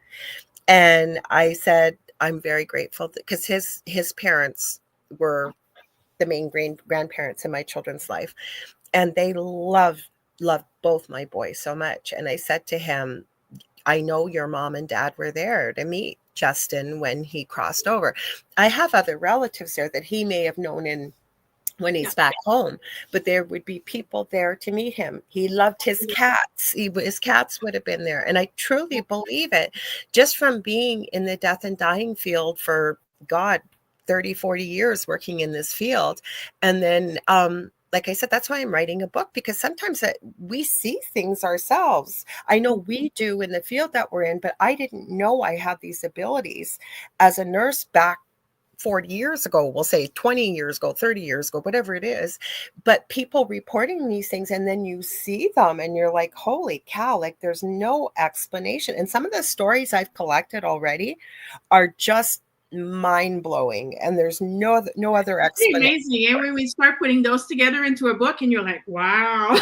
And I said, I'm very grateful because his parents were the main grandparents in my children's life. And they love loved both my boys so much. And I said to him, I know your mom and dad were there to meet Justin when he crossed over. I have other relatives there that he may have known in when Yeah. he's back home, but there would be people there to meet him. He loved his cats. His cats would have been there. And I truly believe it just from being in the death and dying field for God, 30, 40 years working in this field. And then, like I said, that's why I'm writing a book, because sometimes we see things ourselves. I know we do in the field that we're in, but I didn't know I had these abilities as a nurse back 40 years ago, we'll say 20 years ago, 30 years ago, whatever it is. But people reporting these things, and then you see them and you're like, holy cow, like there's no explanation. And some of the stories I've collected already are just mind-blowing, and there's no other It's explanation. amazing. And when we start putting those together into a book, and you're like, wow.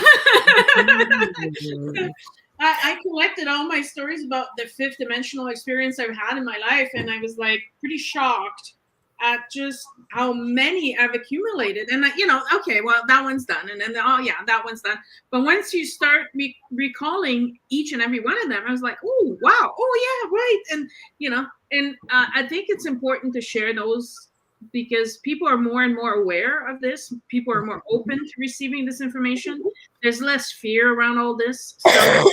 I collected all my stories about the fifth dimensional experience I've had in my life, and I was like pretty shocked at just how many I've accumulated. And okay, well, that one's done, and then oh yeah, that one's done. But once you start recalling each and every one of them, I was like, oh wow, oh yeah, right. And I think it's important to share those, because people are more and more aware of this. People are more open to receiving this information. There's less fear around all this. So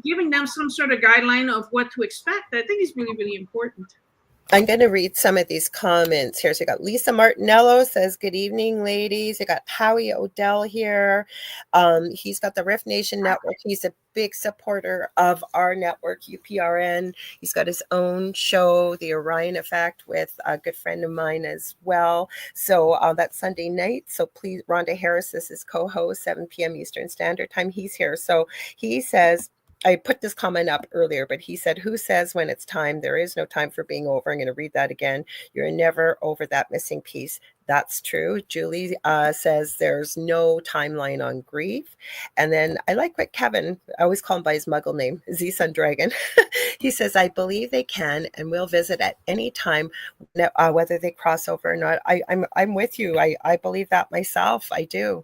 giving them some sort of guideline of what to expect, I think is really, really important. I'm going to read some of these comments here. So you got Lisa Martinello says, good evening, ladies. You got Howie Odell here. He's got the Riff Nation Network. He's a big supporter of our network, UPRN. He's got his own show, The Orion Effect, with a good friend of mine as well. So that's Sunday night. So please, Rhonda Harris is his co-host, 7 p.m. Eastern Standard Time. He's here. So he says, I put this comment up earlier, but he said, who says when it's time? There is no time for being over. I'm going to read that again. You're never over that missing piece. That's true. Julie says there's no timeline on grief. And then I like what Kevin, I always call him by his muggle name, Z-Sun Dragon. He says, I believe they can and will visit at any time, whether they cross over or not. I'm with you. I believe that myself. I do.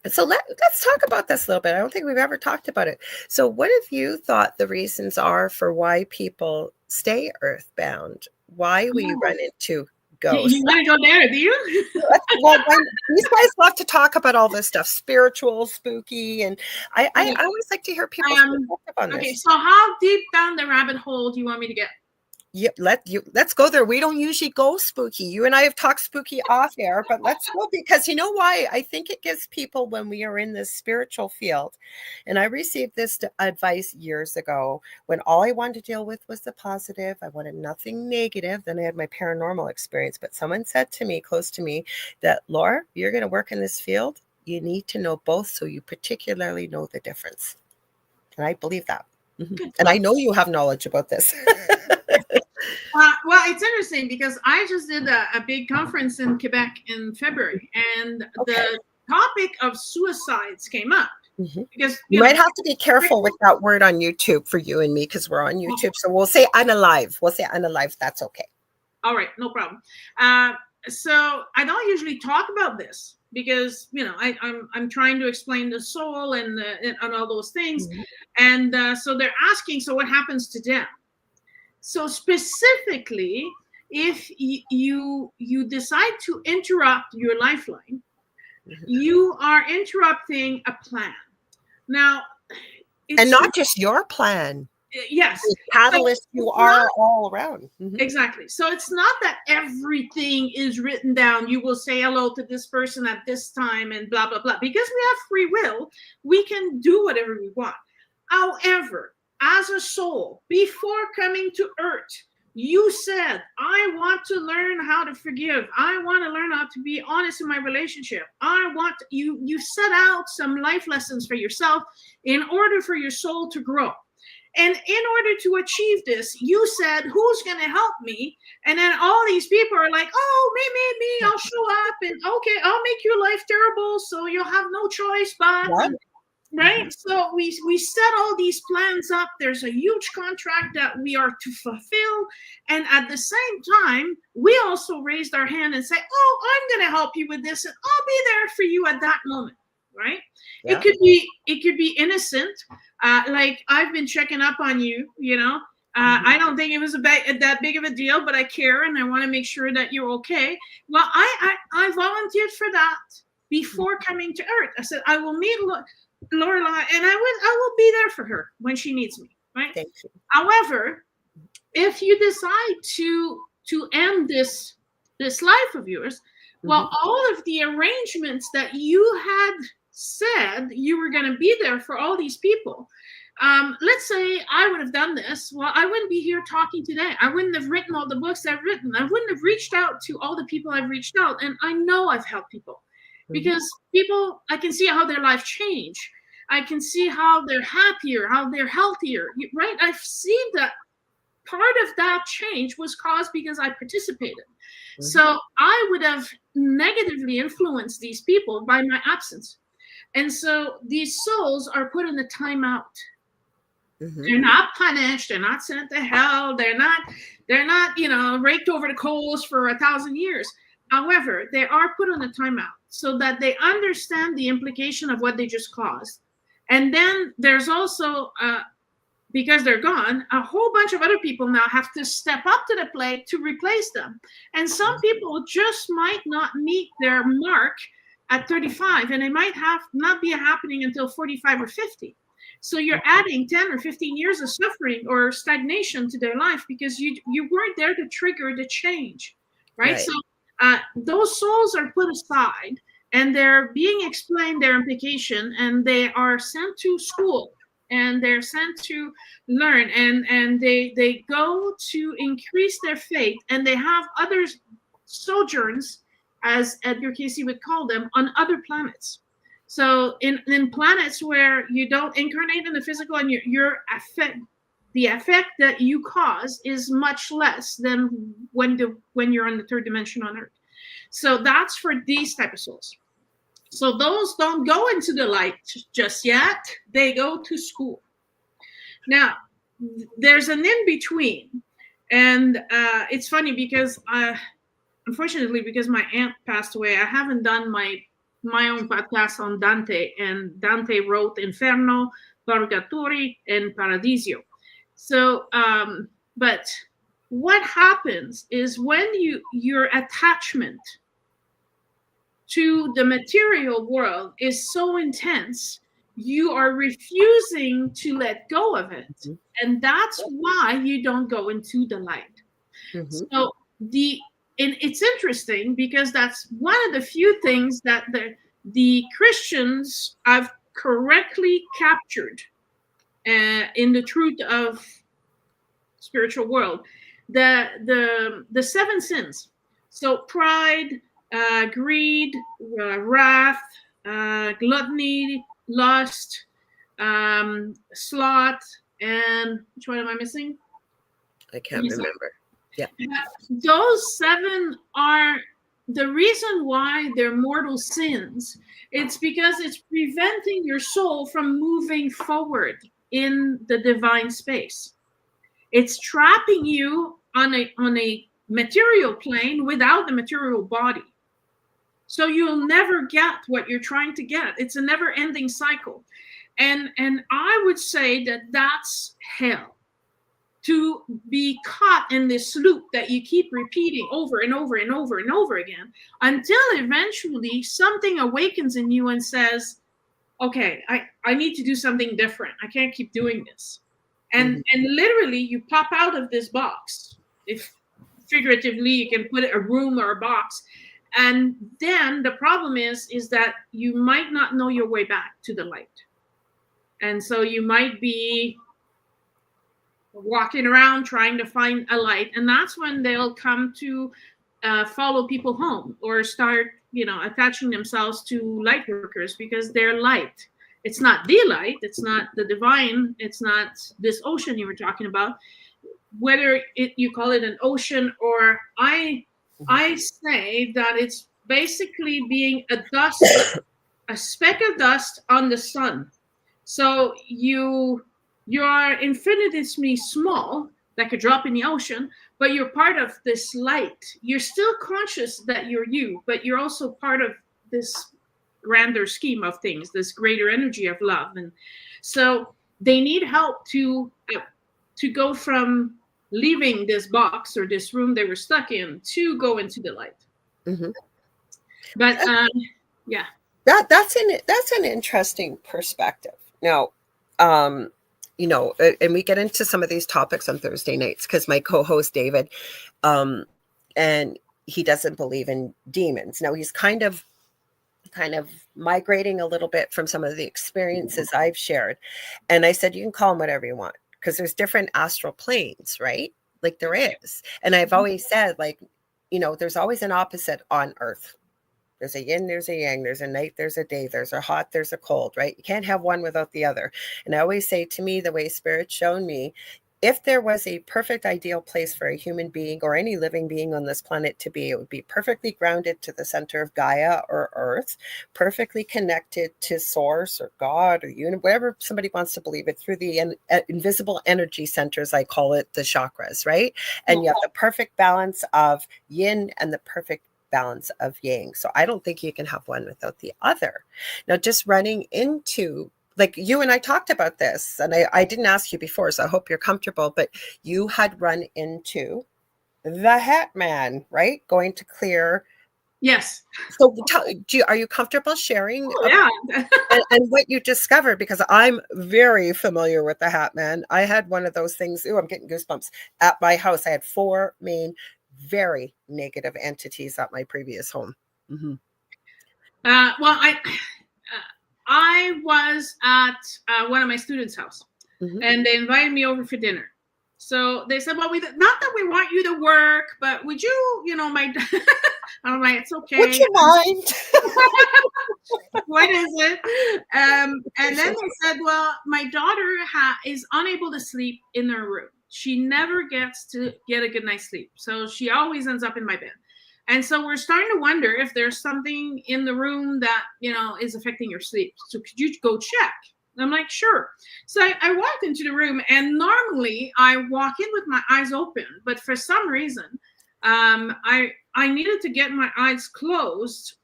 So let's talk about this a little bit. I don't think we've ever talked about it. So what have you thought the reasons are for why people stay earthbound? Why we run into ghosts? You want to go there, do you? Well, these guys love to talk about all this stuff, spiritual, spooky, and I always like to hear people's perspective on this. Okay, so how deep down the rabbit hole do you want me to get? Yeah, let's go there. We don't usually go spooky. You and I have talked spooky off air, but let's go, because you know why? I think it gives people, when we are in this spiritual field, and I received this advice years ago when all I wanted to deal with was the positive. I wanted nothing negative. Then I had my paranormal experience, but someone said to me, close to me, that Laura, you're going to work in this field. You need to know both, so you particularly know the difference. And I believe that. Mm-hmm. And I know you have knowledge about this. Well, it's interesting because I just did a big conference in Quebec in February, and the topic of suicides came up. Mm-hmm. Because you might have to be careful with that word on YouTube for you and me, because we're on YouTube. So we'll say unalive. We'll say unalive. That's okay. All right, no problem. So I don't usually talk about this because I'm trying to explain the soul and all those things, mm-hmm. And so they're asking, so what happens to them? So specifically, if you decide to interrupt your lifeline, mm-hmm. you are interrupting a plan. Now, and not just your plan. Yes. Catalyst, you are all around. Mm-hmm. Exactly. So it's not that everything is written down. You will say hello to this person at this time and blah, blah, blah. Because we have free will, we can do whatever we want. However, as a soul, before coming to earth, you said, I want to learn how to forgive. I want to learn how to be honest in my relationship. You set out some life lessons for yourself in order for your soul to grow. And in order to achieve this, you said, who's going to help me? And then all these people are like, oh, me, I'll show up. And okay, I'll make your life terrible, so you'll have no choice but... What? Right? Mm-hmm. So we set all these plans up. There's a huge contract that we are to fulfill. And at the same time, we also raised our hand and said, oh, I'm going to help you with this. And I'll be there for you at that moment. right? Yeah. It could be innocent, like I've been checking up on you, you know. I don't think it was that big of a deal, but I care and I want to make sure that you're okay. Well, I volunteered for that before coming to Earth. I said I will meet Lorelai, and I will be there for her when she needs me, right? Thank you. However, if you decide to end this life of yours, well, all of the arrangements that you had said you were going to be there for all these people. Let's say I would have done this. Well, I wouldn't be here talking today. I wouldn't have written all the books I've written. I wouldn't have reached out to all the people I've reached out. And I know I've helped people because people, I can see how their life changed. I can see how they're happier, how they're healthier, right? I've seen that part of that change was caused because I participated. So I would have negatively influenced these people by my absence. And so these souls are put in the timeout. They're not punished. They're not sent to hell. They're not, raked over the coals for 1,000 years. However, they are put on a timeout so that they understand the implication of what they just caused. And then there's also, because they're gone, a whole bunch of other people now have to step up to the plate to replace them. And some people just might not meet their mark at 35, and it might not be happening until 45 or 50. So you're adding 10 or 15 years of suffering or stagnation to their life because you weren't there to trigger the change, right? So those souls are put aside and they're being explained their implication, and they are sent to school and they're sent to learn, and they go to increase their faith, and they have other sojourns, as Edgar Casey would call them, on other planets. So in planets where you don't incarnate in the physical and the effect that you cause is much less than when you're on the third dimension on Earth. So that's for these type of souls. So those don't go into the light just yet. They go to school. Now, there's an in-between. And it's funny because, unfortunately, because my aunt passed away, I haven't done my own podcast on Dante. And Dante wrote Inferno, Purgatory, and Paradiso. So, but what happens is when your attachment to the material world is so intense, you are refusing to let go of it. And that's why you don't go into the light. So it's interesting because that's one of the few things that the Christians have correctly captured in the truth of spiritual world. The 7 sins. So pride, greed, wrath, gluttony, lust, sloth, and which one am I missing? I can't remember. Yeah. Those 7 are the reason why they're mortal sins. It's because it's preventing your soul from moving forward in the divine space. It's trapping you on a material plane without the material body. So you'll never get what you're trying to get. It's a never-ending cycle. And I would say that that's hell. To be caught in this loop that you keep repeating over and over and over and over again until eventually something awakens in you and says, okay, I need to do something different. I can't keep doing this. And literally you pop out of this box. If figuratively you can put it a room or a box. And then the problem is that you might not know your way back to the light. And so you might be walking around trying to find a light. And that's when they'll come to follow people home or start, attaching themselves to light workers because they're light. It's not the light. It's not the divine. It's not this ocean you were talking about. Whether you call it an ocean or I say that it's basically being a speck of dust on the sun. So you are infinitesimally small, like a drop in the ocean, but you're part of this light. You're still conscious that you're you, but you're also part of this grander scheme of things, this greater energy of love. And so they need help to go from leaving this box or this room they were stuck in to go into the light. Mm-hmm. But yeah, that's an interesting perspective. Now, you know, and we get into some of these topics on Thursday nights because my co-host David, and he doesn't believe in demons. Now he's kind of migrating a little bit from some of the experiences I've shared. And I said, you can call them whatever you want, because there's different astral planes, right? Like there is. And I've always said, like, you know, there's always an opposite on Earth. There's a yin, there's a yang, there's a night, there's a day, there's a hot, there's a cold, right? You can't have one without the other. And I always say, to me, the way Spirit's shown me, if there was a perfect ideal place for a human being or any living being on this planet to be, it would be perfectly grounded to the center of Gaia or Earth, perfectly connected to Source or God or universe, whatever somebody wants to believe it, through the invisible energy centers, I call it the chakras, right? And you have the perfect balance of yin and the perfect balance of yang. So I don't think you can have one without the other. Now, just running into, like, you and I talked about this, and I didn't ask you before, so I hope you're comfortable, but you had run into the Hat Man, right? Going to clear. yes. So are you comfortable sharing and what you discovered? Because I'm very familiar with the Hat Man. I had one of those things. I'm getting goosebumps. At my house, I had 4 main very negative entities at my previous home. Mm-hmm. Well, I was at one of my students' house, mm-hmm. and they invited me over for dinner. So they said, well, not that we want you to work, but would you, I'm like, it's okay. Would you mind? What is it? And then they said, well, my daughter is unable to sleep in her room. She never gets to get a good night's sleep. So she always ends up in my bed. And so we're starting to wonder if there's something in the room that, is affecting your sleep. So could you go check? And I'm like, sure. So I walked into the room, and normally I walk in with my eyes open. But for some reason, I needed to get my eyes closed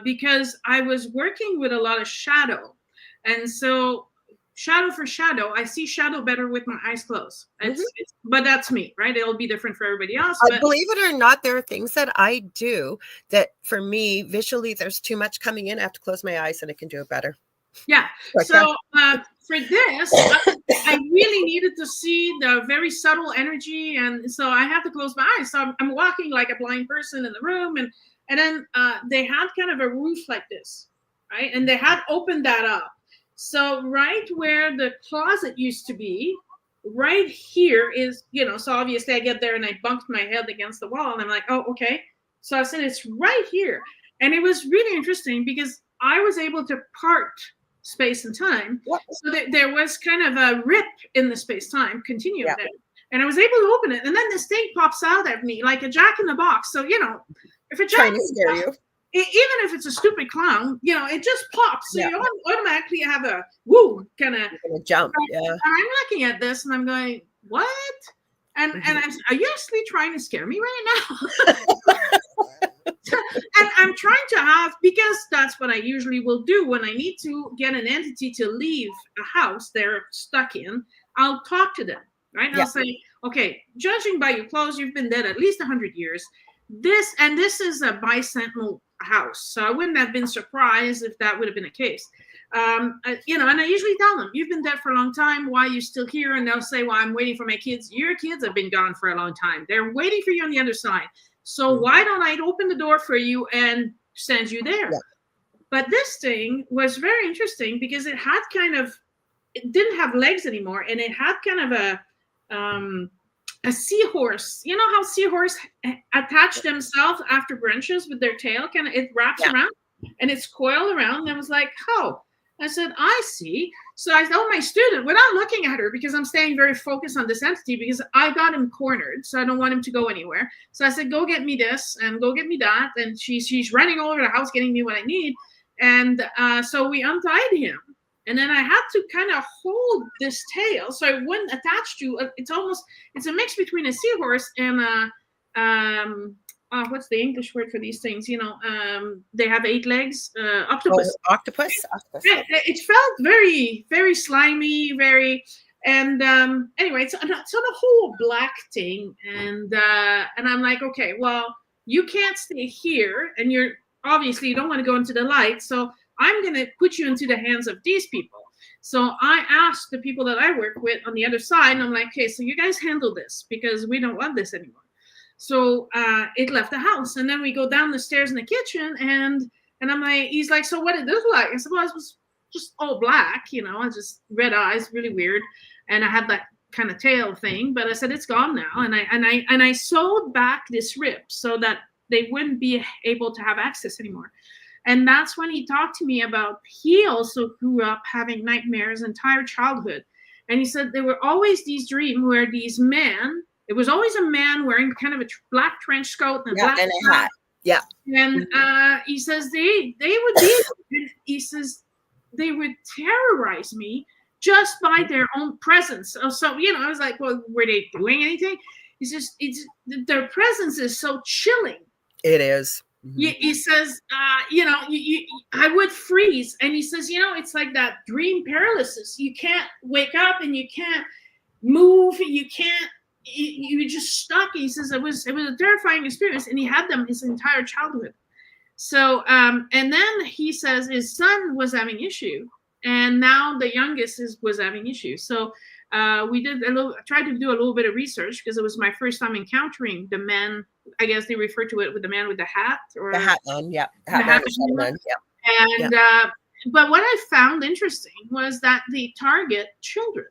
because I was working with a lot of shadow. And so shadow for shadow, I see shadow better with my eyes closed. But that's me, right? It'll be different for everybody else. But believe it or not, there are things that I do that, for me, visually, there's too much coming in. I have to close my eyes and I can do it better. Yeah. So for this, I really needed to see the very subtle energy. And so I had to close my eyes. So I'm walking like a blind person in the room. And then they had kind of a roof like this, right? And they had opened that up. So right where the closet used to be, right here is, so obviously I get there and I bumped my head against the wall and I'm like, oh, okay. So I said, it's right here. And it was really interesting because I was able to part space and time. Yep. So there was kind of a rip in the space-time continuum there. And I was able to open it. And then this thing pops out at me like a jack in the box. So, if a jack in the box, even if it's a stupid clown, it just pops. So you automatically have a woo kind of jump. Yeah. And I'm looking at this and I'm going, what? And I'm, are you actually trying to scare me right now? And I'm trying to because that's what I usually will do when I need to get an entity to leave a house they're stuck in. I'll talk to them, right? And I'll say, okay, judging by your clothes, you've been dead at least 100 years. This is a bicentennial house, so I wouldn't have been surprised if that would have been the case. And I usually tell them, you've been dead for a long time, why are you still here? And they'll say, well, I'm waiting for my kids. Your kids have been gone for a long time. They're waiting for you on the other side. So why don't I open the door for you and send you there? Yeah. But this thing was very interesting because it didn't have legs anymore, and it had kind of a seahorse. You know how seahorse attach themselves after branches with their tail? It wraps around and it's coiled around. And I was like, oh. I said, I see. So I told my student, without looking at her, because I'm staying very focused on this entity, because I got him cornered, so I don't want him to go anywhere. So I said, go get me this and go get me that. And she's running all over the house getting me what I need. And so we untied him. And then I had to kind of hold this tail so it wouldn't attach to. It's a mix between a seahorse and what's the English word for these things? They have 8 legs. Oh, Octopus. octopus. It felt very, very slimy, very. And anyway, so the whole black thing, and I'm like, okay, well, you can't stay here, and you're obviously you don't want to go into the light, so I'm gonna put you into the hands of these people. So I asked the people that I work with on the other side, and I'm like, okay, so you guys handle this because we don't want this anymore. So it left the house, and then we go down the stairs in the kitchen, and I'm like, he's like, so what did this look like? I said, well, it was just all black, I just red eyes, really weird, and I had that kind of tail thing. But I said it's gone now, and I sewed back this rib so that they wouldn't be able to have access anymore. And that's when he talked to me about he also grew up having nightmares entire childhood, and he said there were always these dreams where these men. It was always a man wearing kind of a black trench coat and a black and a hat. Yeah. And he says they would be. He says they would terrorize me just by their own presence. So I was like, well, were they doing anything? He says their presence is so chilling. It is. He says, I would freeze, and he says, it's like that dream paralysis. You can't wake up, and you can't move. You can't. You just stuck. He says it was a terrifying experience, and he had them his entire childhood. So and then he says his son was having issue, and now the youngest was having issues. So we tried to do a little bit of research because it was my first time encountering the man. I guess they refer to it with the man with the hat, or the hat man. Yeah, hat man. Yeah. And but what I found interesting was that they target children.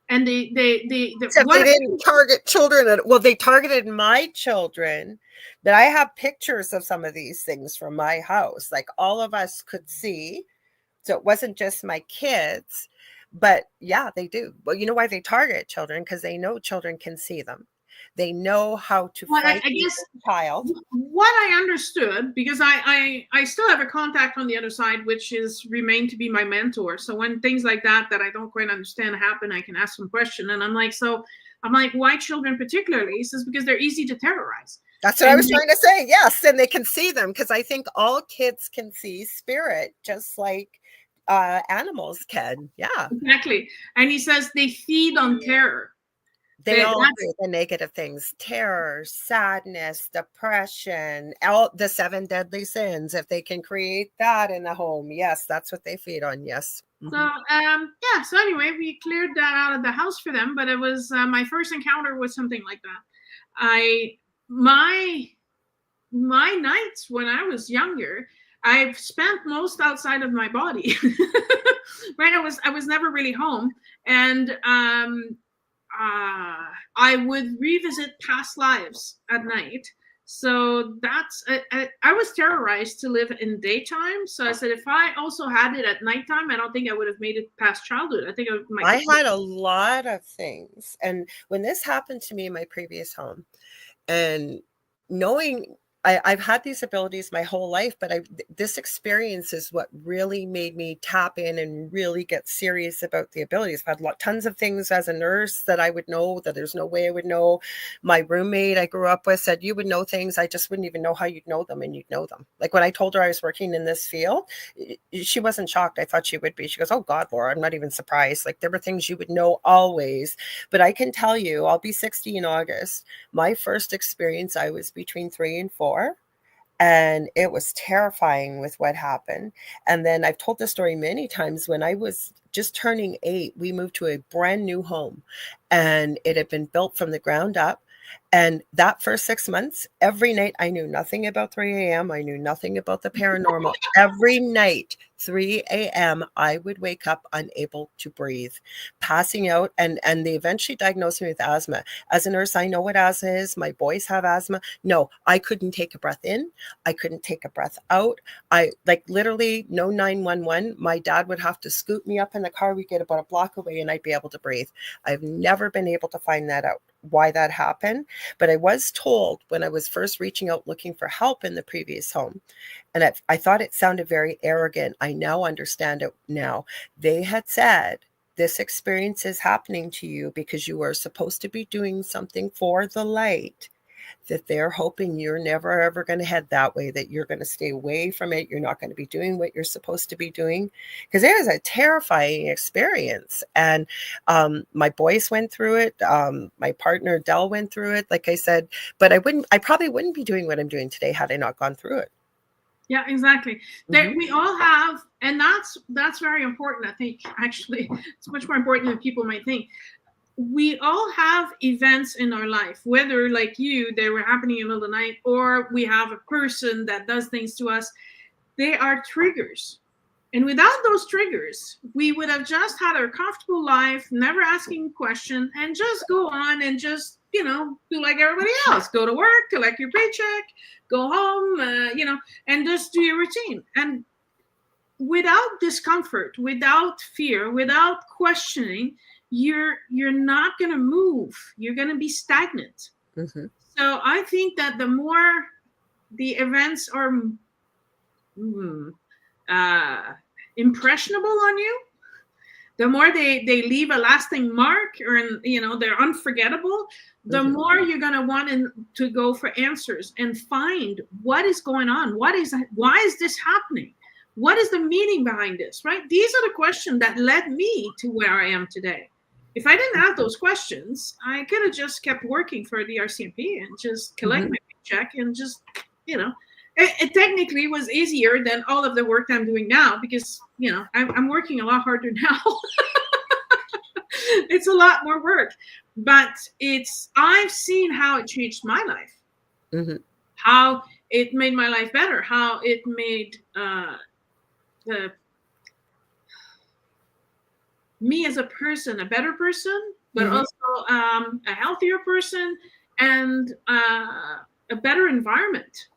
And they didn't target children. Well, they targeted my children, but I have pictures of some of these things from my house. Like all of us could see. So it wasn't just my kids, but yeah, they do. Well, you know why they target children? Because they know children can see them. They know how to fight a child. What I understood, because I still have a contact on the other side, which is remained to be my mentor. So when things like that I don't quite understand happen, I can ask some question. And I'm like, why children particularly? He says, because they're easy to terrorize. That's what I was trying to say. Yes, and they can see them, because I think all kids can see spirit, just like animals can. Yeah, exactly. And he says they feed on terror. They all do the negative things: terror, sadness, depression, all the 7 deadly sins. If they can create that in the home, yes, that's what they feed on. Yes. So so anyway, we cleared that out of the house for them, but it was my first encounter with something like that. My nights when I was younger, I've spent most outside of my body. Right, I was never really home, and I would revisit past lives at night. So that's I was terrorized to live in daytime. So I said, if I also had it at nighttime, I don't think I would have made it past childhood. I think I had a lot of things. And when this happened to me in my previous home, and knowing I've had these abilities my whole life, but this experience is what really made me tap in and really get serious about the abilities. I've had tons of things as a nurse that I would know that there's no way I would know. My roommate I grew up with said, you would know things. I just wouldn't even know how you'd know them, and you'd know them. Like when I told her I was working in this field, she wasn't shocked. I thought she would be. She goes, oh God, Laura, I'm not even surprised. Like there were things you would know always. But I can tell you, I'll be 60 in August. My first experience, I was between 3 and 4. And it was terrifying with what happened. And then I've told this story many times. When I was just turning 8, we moved to a brand new home, and it had been built from the ground up. And that first 6 months, every night, I knew nothing about 3 a.m. I knew nothing about the paranormal. Every night, 3 a.m., I would wake up unable to breathe, passing out. And they eventually diagnosed me with asthma. As a nurse, I know what asthma is. My boys have asthma. No, I couldn't take a breath in. I couldn't take a breath out. I literally no 911. My dad would have to scoot me up in the car. We'd get about a block away and I'd be able to breathe. I've never been able to find that out, why that happened. But I was told when I was first reaching out looking for help in the previous home, and I thought it sounded very arrogant. I now understand it now. They had said, this experience is happening to you because you are supposed to be doing something for the light. that they're hoping you're never ever going to head that way, that you're going to stay away from it. You're not going to be doing what you're supposed to be doing, because it was a terrifying experience. And my boys went through it. My partner Dell went through it, like I said, but I probably wouldn't be doing what I'm doing today had I not gone through it. Yeah, exactly. That we all have, and that's very important. I think actually it's much more important than people might think. We all have events in our life, whether like you, they were happening in the middle of the night, or we have a person that does things to us. They are triggers. And without those triggers, we would have just had our comfortable life, never asking a question, and just go on and just, do like everybody else. Go to work, collect your paycheck, go home, and just do your routine. And without discomfort, without fear, without questioning, you're not going to move. You're going to be stagnant. Mm-hmm. So I think that the more the events are impressionable on you, the more they leave a lasting mark, or they're unforgettable, the more you're going to want to go for answers and find what is going on. Why is this happening? What is the meaning behind this, right? These are the questions that led me to where I am today. If I didn't have those questions, I could have just kept working for the RCMP and just collect my paycheck and just, it technically was easier than all of the work I'm doing now, because, I'm working a lot harder now. It's a lot more work, but I've seen how it changed my life, how it made my life better, how it made me as a person a better person, but also a healthier person, and a better environment.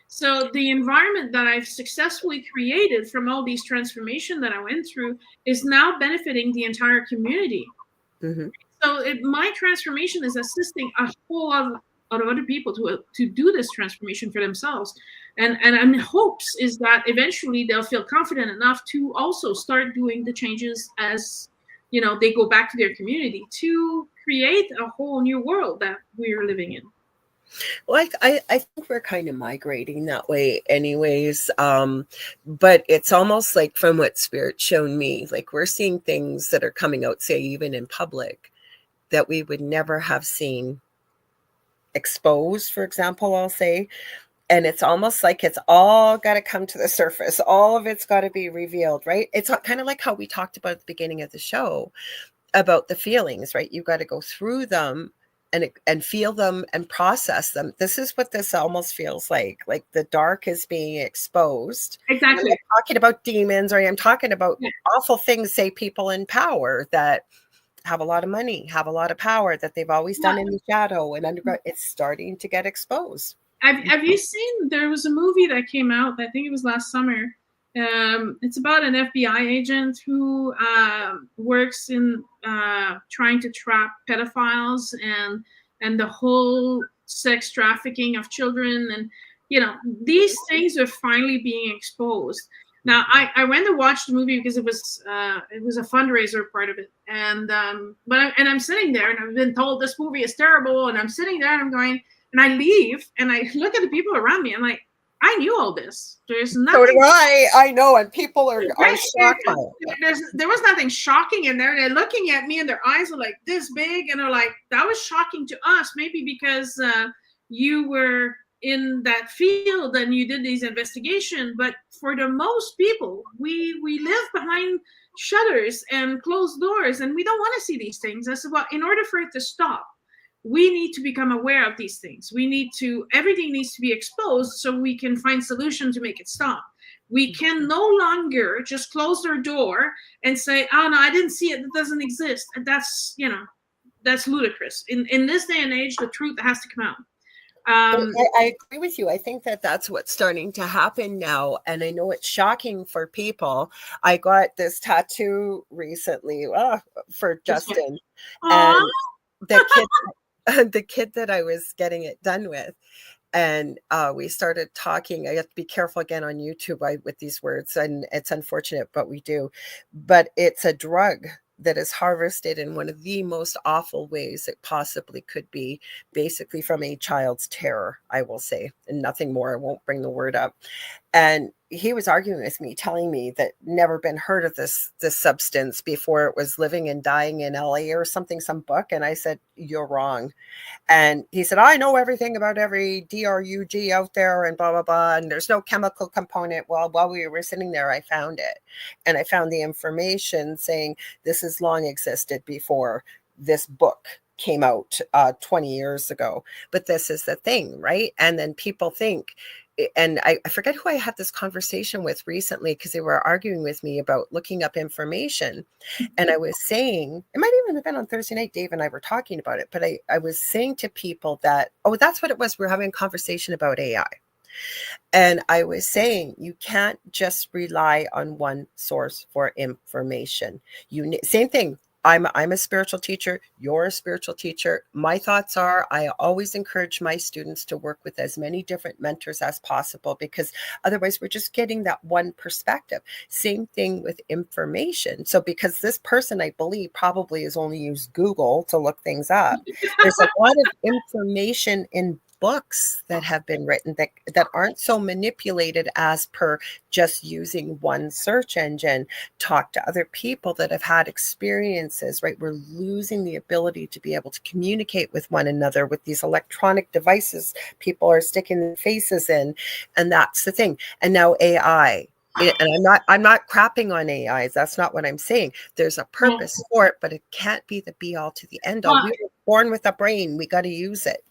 So the environment that I've successfully created from all these transformations that I went through is now benefiting the entire community. So my transformation is assisting a whole lot of other people to do this transformation for themselves. And hopes is that eventually they'll feel confident enough to also start doing the changes as, they go back to their community, to create a whole new world that we're living in. Well, I think we're kind of migrating that way anyways. But it's almost like, from what Spirit's shown me, like we're seeing things that are coming out, say, even in public, that we would never have seen exposed, for example, I'll say. And it's almost like it's all got to come to the surface. All of it's got to be revealed, right? It's kind of like how we talked about at the beginning of the show about the feelings, right? You've got to go through them and feel them and process them. This is what this almost feels like the dark is being exposed. Exactly. I'm talking about demons, or I'm talking about awful things, say people in power that have a lot of money, have a lot of power, that they've always done in the shadow and underground. It's starting to get exposed. Have you seen, there was a movie that came out, I think it was last summer. It's about an FBI agent who works in trying to trap pedophiles and the whole sex trafficking of children. And, these things are finally being exposed. Now, I went to watch the movie because it was a fundraiser part of it. And I'm sitting there, and I've been told this movie is terrible. And I'm sitting there and I'm going, and I leave and I look at the people around me. I'm like, I knew all this. There's nothing. So do I know, and people are shocked by it. There was nothing shocking in there. And they're looking at me, and their eyes are like this big, and they're like, that was shocking to us, maybe because you were in that field and you did these investigations. But for the most people, we live behind shutters and closed doors, and we don't want to see these things. I said, well, in order for it to stop, we need to become aware of these things. Everything needs to be exposed so we can find solution to make it stop. We can no longer just close their door and say, oh no, I didn't see it, it doesn't exist. And that's ludicrous. In this day and age, the truth has to come out. I agree with you. I think that's what's starting to happen now. And I know it's shocking for people. I got this tattoo recently for Justin. And the kid that I was getting it done with. And we started talking. I have to be careful again on YouTube with these words, and it's unfortunate, but we do. But it's a drug that is harvested in one of the most awful ways it possibly could be, basically from a child's terror, I will say, and nothing more. I won't bring the word up. And he was arguing with me, telling me that never been heard of this substance before. It was living and dying in LA or something, some book. And I said, you're wrong. And he said, I know everything about every DRUG out there and blah, blah, blah. And there's no chemical component. Well, while we were sitting there, I found it. And I found the information saying this has long existed before this book came out 20 years ago. But this is the thing, right? And then people think, and I forget who I had this conversation with recently, because they were arguing with me about looking up information. And I was saying, it might even have been on Thursday night, Dave and I were talking about it, but I was saying to people that, oh, that's what it was. We were having a conversation about AI. And I was saying, you can't just rely on one source for information. Same thing. I'm a spiritual teacher. You're a spiritual teacher. My thoughts are, I always encourage my students to work with as many different mentors as possible, because otherwise we're just getting that one perspective. Same thing with information. So because this person, I believe, probably has only used Google to look things up, there's a lot of information in books that have been written that aren't so manipulated as per just using one search engine. Talk to other people that have had experiences, right? We're losing the ability to be able to communicate with one another with these electronic devices people are sticking their faces in. And that's the thing. And now AI. And I'm not crapping on AIs. That's not what I'm saying. There's a purpose for it, but it can't be the be all to the end all. We were born with a brain. We got to use it.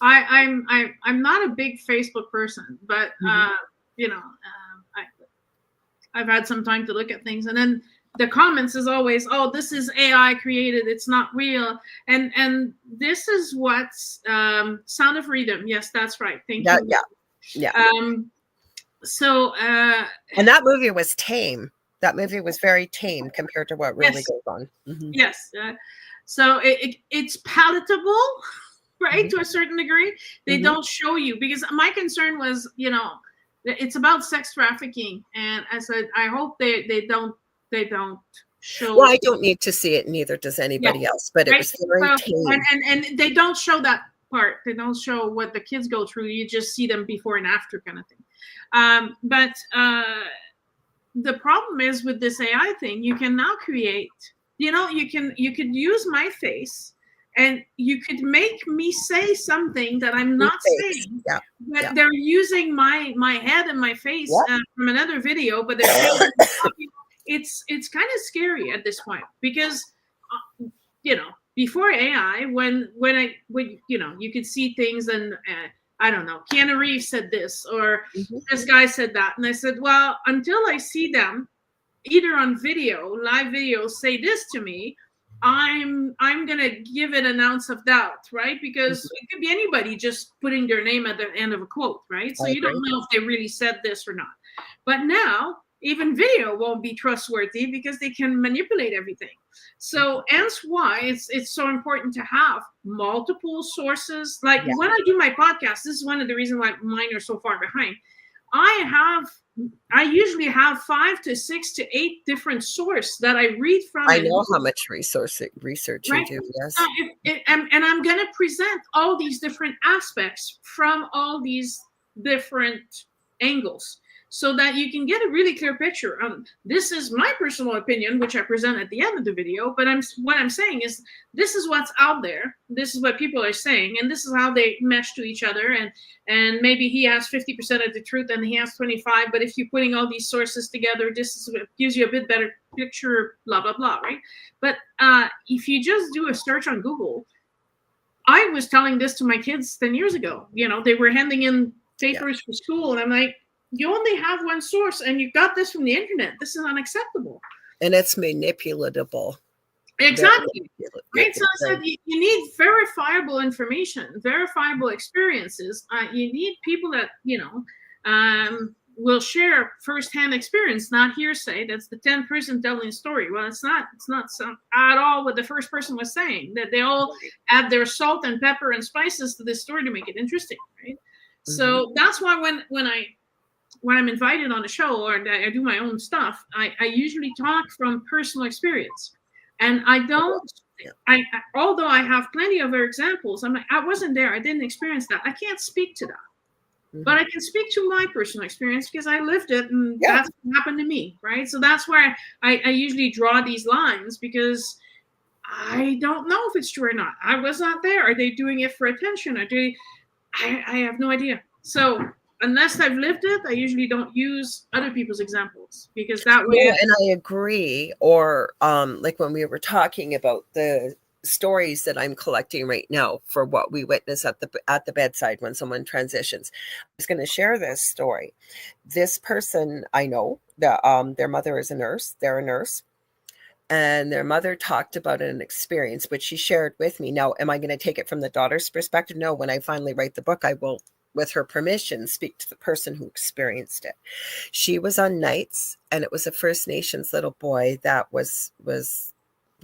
I'm not a big Facebook person, but I've had some time to look at things, and then the comments is always, oh, this is AI created, it's not real, and this is what's Sound of Freedom. Yes, that's right. Thank you. Yeah. So and that movie was tame. That movie was very tame compared to what really goes on. Mm-hmm. Yes. So it's palatable. Right, to a certain degree. They don't show you, because my concern was, it's about sex trafficking, and I said, I hope they don't show. Well, I don't need to see it, neither does anybody else, but it was very tame. And they don't show that part. They don't show what the kids go through. You just see them before and after kind of thing. But the problem is with this AI thing, you can now create, you could use my face, and you could make me say something that I'm not saying, but they're using my head and my face from another video, but they're it's kind of scary at this point, because before AI, when you could see things, and I don't know, Keanu Reeves said this, or this guy said that, and I said, well, until I see them either on video, live video, say this to me, I'm gonna give it an ounce of doubt, right? Because it could be anybody just putting their name at the end of a quote, right? So you don't know if they really said this or not. But now even video won't be trustworthy, because they can manipulate everything. So hence why it's so important to have multiple sources. Like when I do my podcast, this is one of the reasons why mine are so far behind. I usually have 5 to 6 to 8 different sources that I read from. I know how much research you do. Yes. And I'm going to present all these different aspects from all these different angles, so that you can get a really clear picture. This is my personal opinion, which I present at the end of the video. But what I'm saying is, this is what's out there. This is what people are saying, and this is how they mesh to each other. And maybe he has 50% of the truth, and he has 25. But if you're putting all these sources together, gives you a bit better picture. Blah blah blah. Right? But if you just do a search on Google, I was telling this to my kids 10 years ago. They were handing in papers for school, and I'm like, you only have one source, and you got this from the internet. This is unacceptable. And it's manipulatable. Exactly. Right. So I said, you need verifiable information, verifiable experiences. You need people that, will share firsthand experience, not hearsay. That's the 10th person telling a story. Well, it's not at all what the first person was saying, that they all add their salt and pepper and spices to this story to make it interesting. Right. So that's why when I'm invited on a show, or I do my own stuff, I usually talk from personal experience. And although I have plenty of other examples, I'm like, I wasn't there. I didn't experience that. I can't speak to that. But I can speak to my personal experience because I lived it, and that's what happened to me, right? So that's why I usually draw these lines, because I don't know if it's true or not. I was not there. Are they doing it for attention? I have no idea. So unless I've lived it, I usually don't use other people's examples, because that way. No, and I agree. Or like when we were talking about the stories that I'm collecting right now for what we witness at the bedside when someone transitions. I was going to share this story. This person I know, their mother is a nurse. They're a nurse. And their mother talked about an experience which she shared with me. Now, am I going to take it from the daughter's perspective? No, when I finally write the book, I will, with her permission, speak to the person who experienced it. She was on nights, and it was a First Nations little boy that was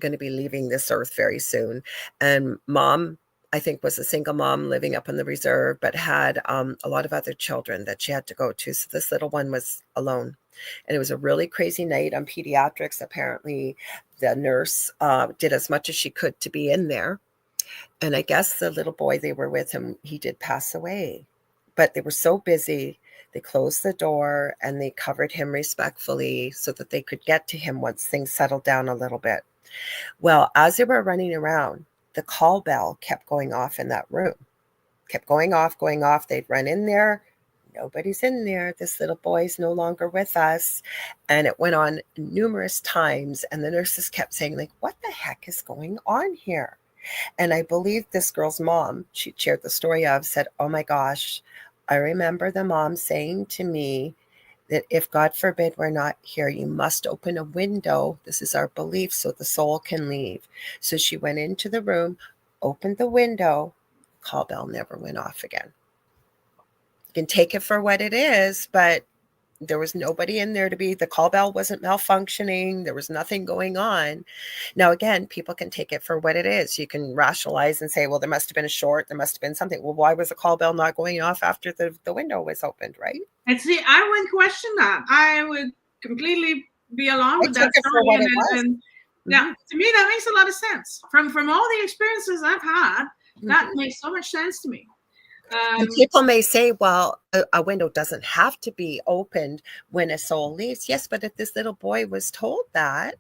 going to be leaving this earth very soon. And mom, I think, was a single mom living up on the reserve, but had a lot of other children that she had to go to. So this little one was alone. And it was a really crazy night on pediatrics. Apparently, the nurse did as much as she could to be in there. And I guess the little boy they were with him, he did pass away. But they were so busy, they closed the door and they covered him respectfully so that they could get to him once things settled down a little bit. Well, as they were running around, the call bell kept going off in that room. Kept going off. They'd run in there. Nobody's in there. This little boy's no longer with us. And it went on numerous times. And the nurses kept saying, like, what the heck is going on here? And I believe this girl's mom, she shared the story of, said, oh my gosh, I remember the mom saying to me that if God forbid we're not here, you must open a window. This is our belief, so the soul can leave. So she went into the room, opened the window, call bell never went off again. You can take it for what it is, but there was nobody in there the call bell wasn't malfunctioning. There was nothing going on. Now, again, people can take it for what it is. You can rationalize and say, well, there must have been a short. There must have been something. Well, why was the call bell not going off after the window was opened, right? And see, I wouldn't question that. I would completely be along with that story. Yeah, to me, that makes a lot of sense. From all the experiences I've had, that makes so much sense to me. And people may say, well, a window doesn't have to be opened when a soul leaves. Yes, but if this little boy was told that,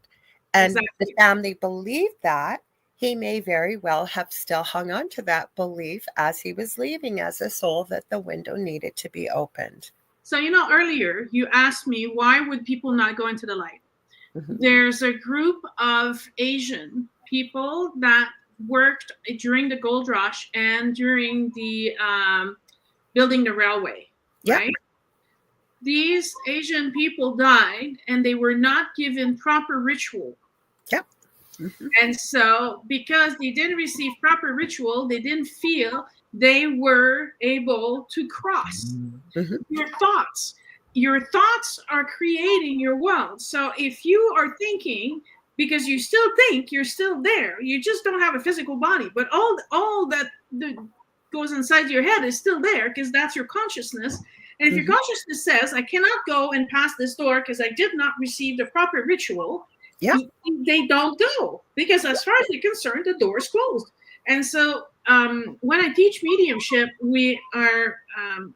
and the family believed that, he may very well have still hung on to that belief as he was leaving as a soul, that the window needed to be opened. So, earlier you asked me, why would people not go into the light? There's a group of Asian people that worked during the gold rush and during the building the railway, right? These Asian people died and they were not given proper ritual. And so because they didn't receive proper ritual, they didn't feel they were able to cross. Your thoughts are creating your world. So if you are thinking, because you still think you're still there, you just don't have a physical body, but all that goes inside your head is still there, because that's your consciousness. And if your consciousness says, I cannot go and pass this door because I did not receive the proper ritual, they don't go, because as far as they're concerned, the door is closed. And so when I teach mediumship, we are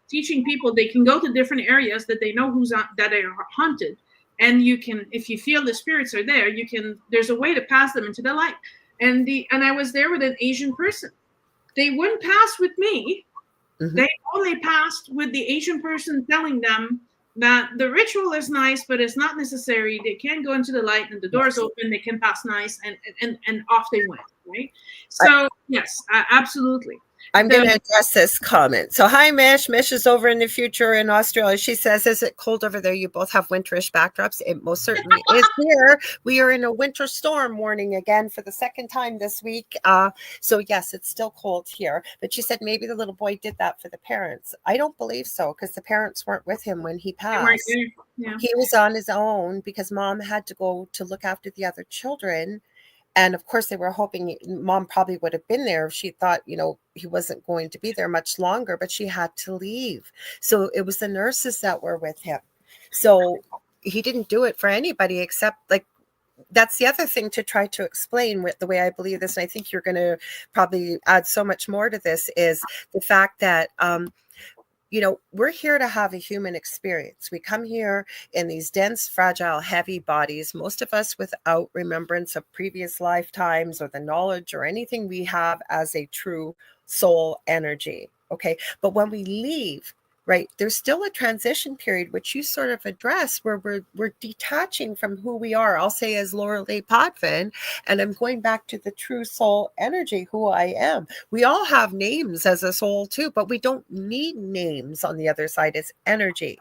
teaching people they can go to different areas that they know that are haunted. And you can, if you feel the spirits are there, there's a way to pass them into the light. And I was there with an Asian person. They wouldn't pass with me. They only passed with the Asian person telling them that the ritual is nice, but it's not necessary. They can go into the light and the door's open. They can pass nice, and off they went, right? So yes, absolutely. I'm going to address this comment. So, hi, Mish. Mish is over in the future in Australia. She says, is it cold over there? You both have winterish backdrops. It most certainly is here. We are in a winter storm warning again for the second time this week. So, yes, it's still cold here. But she said maybe the little boy did that for the parents. I don't believe so, because the parents weren't with him when he passed. He was on his own because mom had to go to look after the other children. And of course, they were hoping mom probably would have been there if she thought, he wasn't going to be there much longer, but she had to leave. So it was the nurses that were with him. So he didn't do it for anybody except, like, that's the other thing to try to explain with the way I believe this. And I think you're going to probably add so much more to this, is the fact that, we're here to have a human experience. We come here in these dense, fragile, heavy bodies, most of us without remembrance of previous lifetimes or the knowledge or anything we have as a true soul energy. Okay. But when we leave, right, there's still a transition period, which you sort of address, where we're detaching from who we are. I'll say as Laura Lee Potvin, and I'm going back to the true soul energy, who I am. We all have names as a soul too, but we don't need names on the other side. It's energy.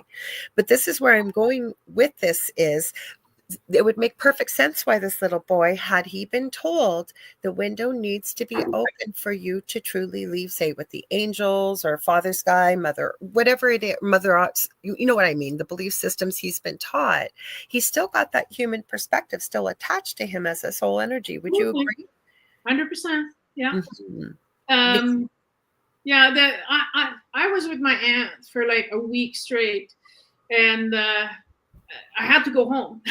But this is where I'm going with this, is it would make perfect sense why this little boy, had he been told the window needs to be open for you to truly leave, say with the angels or Father Sky, Mother, whatever it is, Mother, you know what I mean, the belief systems he's been taught, he's still got that human perspective still attached to him as a soul energy. Would you agree? 100%. Yeah. Mm-hmm. Yeah, that I was with my aunt for like a week straight, and I had to go home.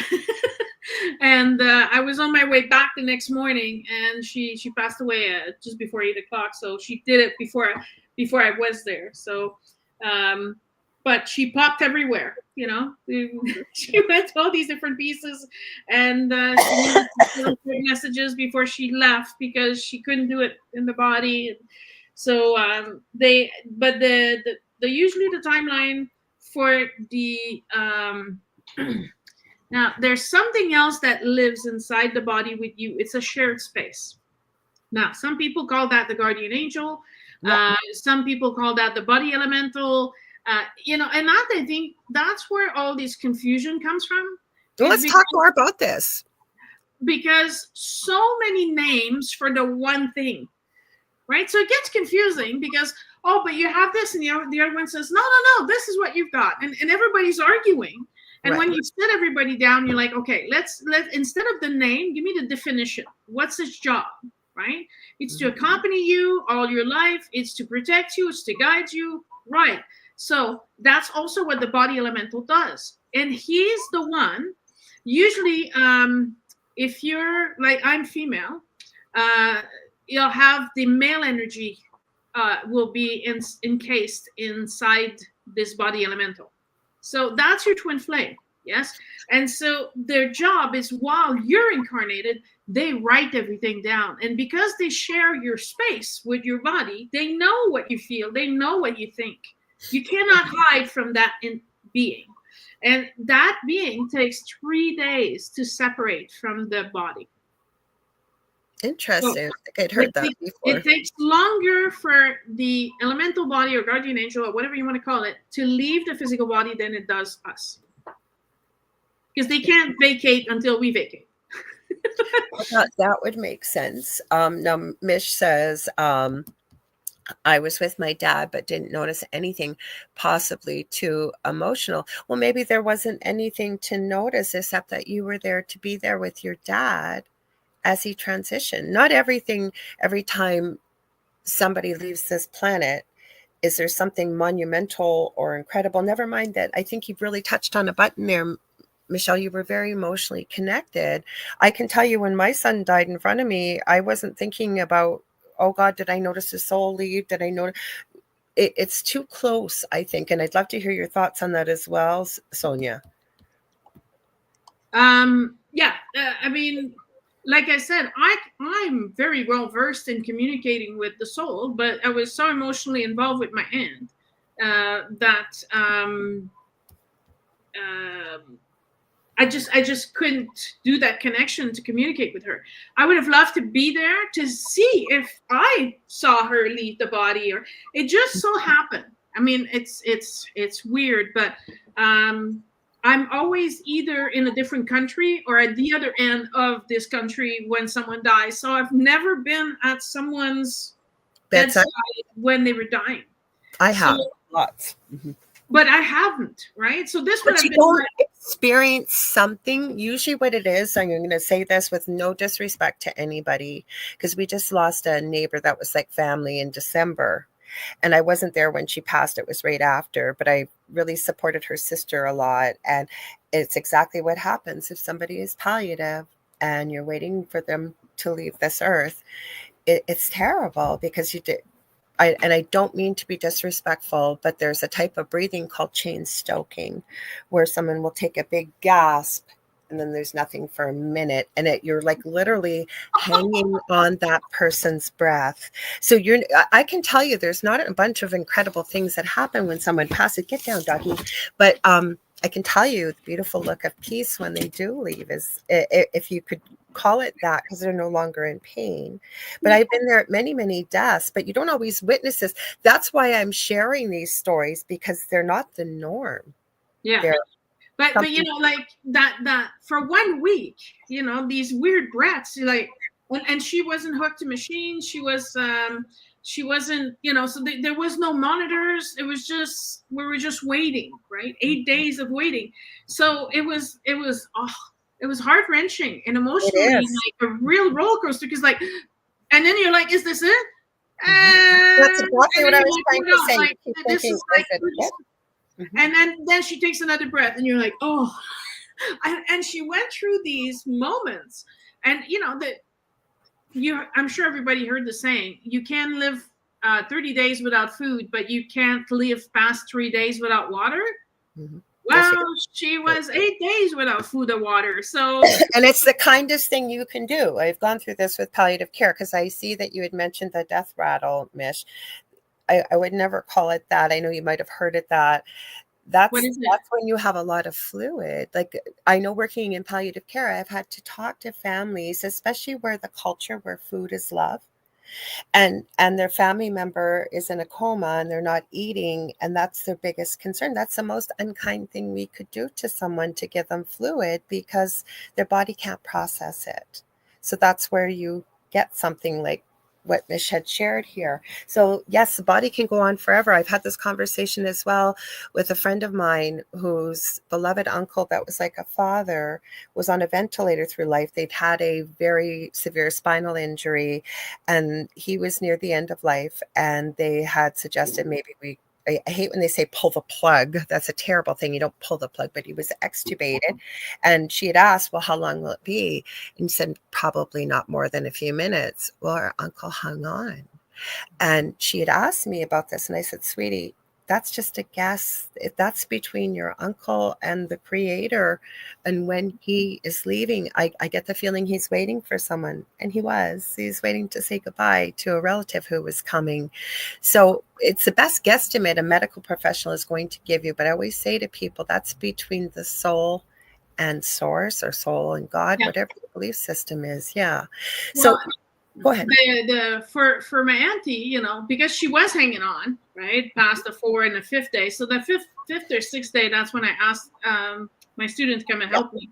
And I was on my way back the next morning, and she passed away just before 8 o'clock. So she did it before I was there. So, but she popped everywhere. She went to all these different pieces, and she needed messages before she left because she couldn't do it in the body. So but the usually the timeline for the now there's something else that lives inside the body with you. It's a shared space. Now some people call that the guardian angel. Some people call that the body elemental. And I think that's where all this confusion comes from. Well, let's talk more about this. Because so many names for the one thing, right? So it gets confusing because, oh, but you have this, and the other one says, no, this is what you've got. And everybody's arguing. And when you sit everybody down, you're like, okay, let's instead of the name, give me the definition. What's its job, right? It's to accompany you all your life. It's to protect you. It's to guide you, right? So that's also what the body elemental does. And he's the one, usually, if you're like, I'm female, you'll have the male energy will be encased inside this body elemental. So that's your twin flame, yes? And so their job is, while you're incarnated, they write everything down. And because they share your space with your body, they know what you feel. They know what you think. You cannot hide from that being. And that being takes 3 days to separate from the body. Interesting. So, I think I'd heard that before. It takes longer for the elemental body or guardian angel or whatever you want to call it to leave the physical body than it does us. Because they can't vacate until we vacate. That would make sense. Now, Mish says, I was with my dad, but didn't notice anything possibly too emotional. Well, maybe there wasn't anything to notice except that you were there to be there with your dad as he transitioned. Not everything, every time somebody leaves this planet, is there something monumental or incredible. Never mind that. I think you've really touched on a button there, Michelle. You were very emotionally connected. I can tell you, when my son died in front of me, I wasn't thinking about, oh God, did I notice his soul leave? Did I notice? It's too close, I think. And I'd love to hear your thoughts on that as well, Sonia. I mean, like I said, I'm very well versed in communicating with the soul, but I was so emotionally involved with my aunt that I just couldn't do that connection to communicate with her. I would have loved to be there to see if I saw her leave the body, or it just so happened. I mean, it's weird, but I'm always either in a different country or at the other end of this country when someone dies. So I've never been at someone's bedside when they were dying. I have lots. Mm-hmm. But I haven't, right? So this would have been don't experience something. Usually what it is, I'm going to say this with no disrespect to anybody, because we just lost a neighbor that was like family in December. And I wasn't there when she passed. It was right after, but I really supported her sister a lot. And it's exactly what happens if somebody is palliative and you're waiting for them to leave this earth, it's terrible because you did. And I don't mean to be disrespectful, but there's a type of breathing called chain stoking, where someone will take a big gasp and then there's nothing for a minute, and you're like literally hanging on that person's breath. So I can tell you, there's not a bunch of incredible things that happen when someone passes. Get down, doggy. But I can tell you the beautiful look of peace when they do leave is, if you could call it that, because they're no longer in pain. But I've been there at many, many deaths, but you don't always witness this. That's why I'm sharing these stories, because they're not the norm. Yeah. But you know, like that for 1 week, you know, these weird breaths, like, and she wasn't hooked to machines. She wasn't, you know, so there was no monitors. It was just, we were just waiting, right? 8 days of waiting. So it was heart wrenching and emotionally like a real roller coaster. Because like, and then you're like, is this it? That's exactly what I was trying to say. Like, this is like, and then she takes another breath, and you're like, oh, and she went through these moments, and you know that I'm sure everybody heard the saying, you can live 30 days without food, but you can't live past 3 days without water. Mm-hmm. Well, she was 8 days without food or water. So, and it's the kindest thing you can do. I've gone through this with palliative care, because I see that you had mentioned the death rattle, Mish. I would never call it that. I know you might have heard it that. That's when you have a lot of fluid. Like, I know working in palliative care, I've had to talk to families, especially where the culture where food is love, and their family member is in a coma and they're not eating, and that's their biggest concern. That's the most unkind thing we could do to someone, to give them fluid, because their body can't process it. So that's where you get something like what Mish had shared here. So yes, the body can go on forever. I've had this conversation as well with a friend of mine whose beloved uncle, that was like a father, was on a ventilator through life. They'd had a very severe spinal injury, and he was near the end of life, and they had suggested maybe I hate when they say pull the plug. That's a terrible thing. You don't pull the plug, but he was extubated. And she had asked, well, how long will it be? And he said, probably not more than a few minutes. Well, our uncle hung on. And she had asked me about this. And I said, sweetie, that's just a guess. That's between your uncle and the creator. And when he is leaving, I get the feeling he's waiting for someone. And he's waiting to say goodbye to a relative who was coming. So it's the best guesstimate a medical professional is going to give you. But I always say to people, that's between the soul and source, or soul and God, whatever your belief system is. Yeah. So go ahead. For my auntie, you know, because she was hanging on, right, past the 4th and the 5th day. So the fifth or 6th day, that's when I asked my students to come and help me.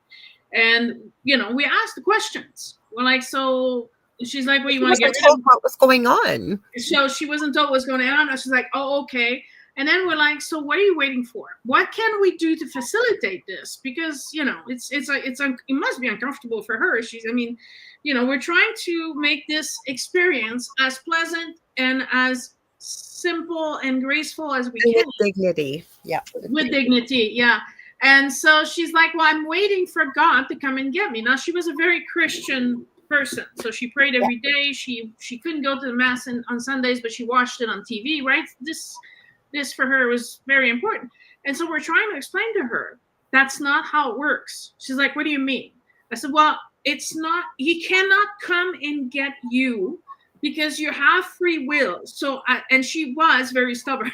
And, you know, we asked the questions. We're like, so she's like, well, you want to get rid of what was going on? So she wasn't told what was going on. She's like, oh, okay. And then we're like, so what are you waiting for? What can we do to facilitate this? Because, you know, it must be uncomfortable for her. You know, we're trying to make this experience as pleasant and as simple and graceful as we can. With dignity. Yeah. With dignity. Yeah. And so she's like, well, I'm waiting for God to come and get me. Now, she was a very Christian person. So she prayed every day. She couldn't go to the mass on Sundays, but she watched it on TV, right? This for her was very important. And so we're trying to explain to her, that's not how it works. She's like, what do you mean? I said, well, it's not, he cannot come and get you because you have free will. So, and she was very stubborn.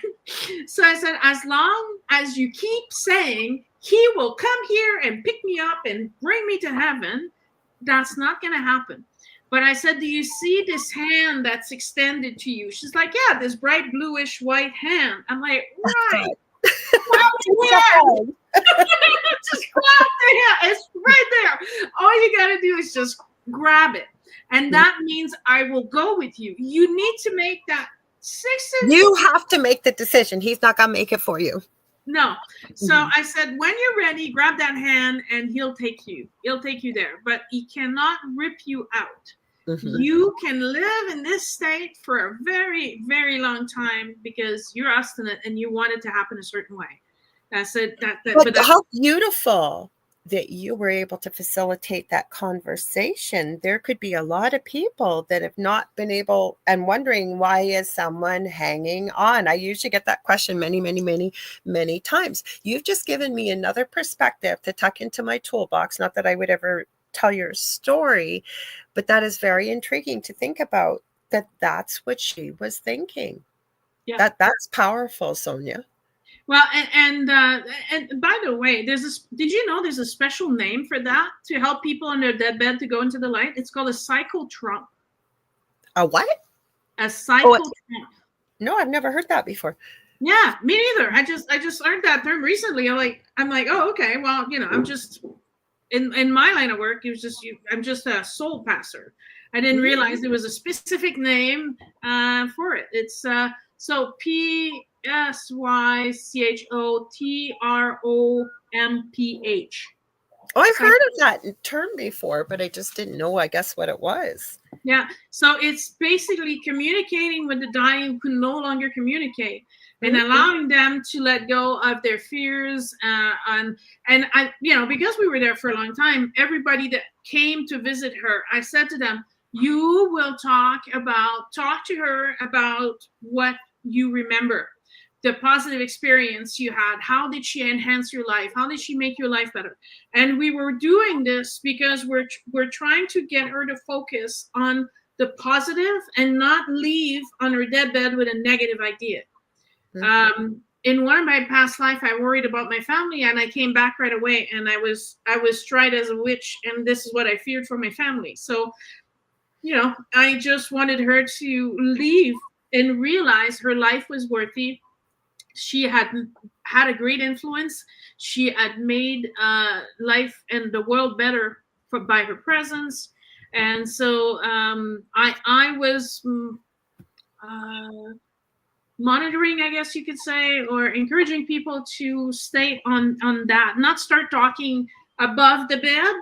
So I said, as long as you keep saying, he will come here and pick me up and bring me to heaven, that's not going to happen. But I said, do you see this hand that's extended to you? She's like, yeah, this bright bluish white hand. I'm like, right. Just grab the hand. It's right there. All you got to do is just grab it. And that means I will go with you. You need to make that decision. You have to make the decision. He's not going to make it for you. No. So I said, when you're ready, grab that hand and he'll take you. He'll take you there. But he cannot rip you out. You can live in this state for a very, very long time because you're obstinate and you want it to happen a certain way. I said that. But how beautiful that you were able to facilitate that conversation. There could be a lot of people that have not been able and wondering, why is someone hanging on? I usually get that question many, many, many, many times. You've just given me another perspective to tuck into my toolbox. Not that I would ever tell your story, but that is very intriguing to think about, that that's what she was thinking. Yeah. That's powerful, Sonia. Well, and by the way, there's this. Did you know there's a special name for that to help people on their deathbed to go into the light? It's called a psychotrump. A what? A psychotrump. No, I've never heard that before. Yeah, me neither. I just learned that term recently. I'm like, oh, okay. Well, I'm just in my line of work. It was just I'm just a soul passer. I didn't realize there was a specific name for it. It's so PSYCHOTROMPH. Oh, I've heard of that term before, but I just didn't know, I guess, what it was. Yeah, so it's basically communicating with the dying who can no longer communicate, and allowing them to let go of their fears. And I, because we were there for a long time, everybody that came to visit her, I said to them, you will talk to her about what you remember, the positive experience you had. How did she enhance your life? How did she make your life better? And we were doing this because we're trying to get her to focus on the positive and not leave on her deathbed with a negative idea. In one of my past life, I worried about my family, and I came back right away, and I was tried as a witch, and this is what I feared for my family. So, I just wanted her to leave and realize her life was worthy. She had a great influence. She had made life and the world better by her presence. And so I was monitoring, I guess you could say, or encouraging people to stay on that, not start talking above the bed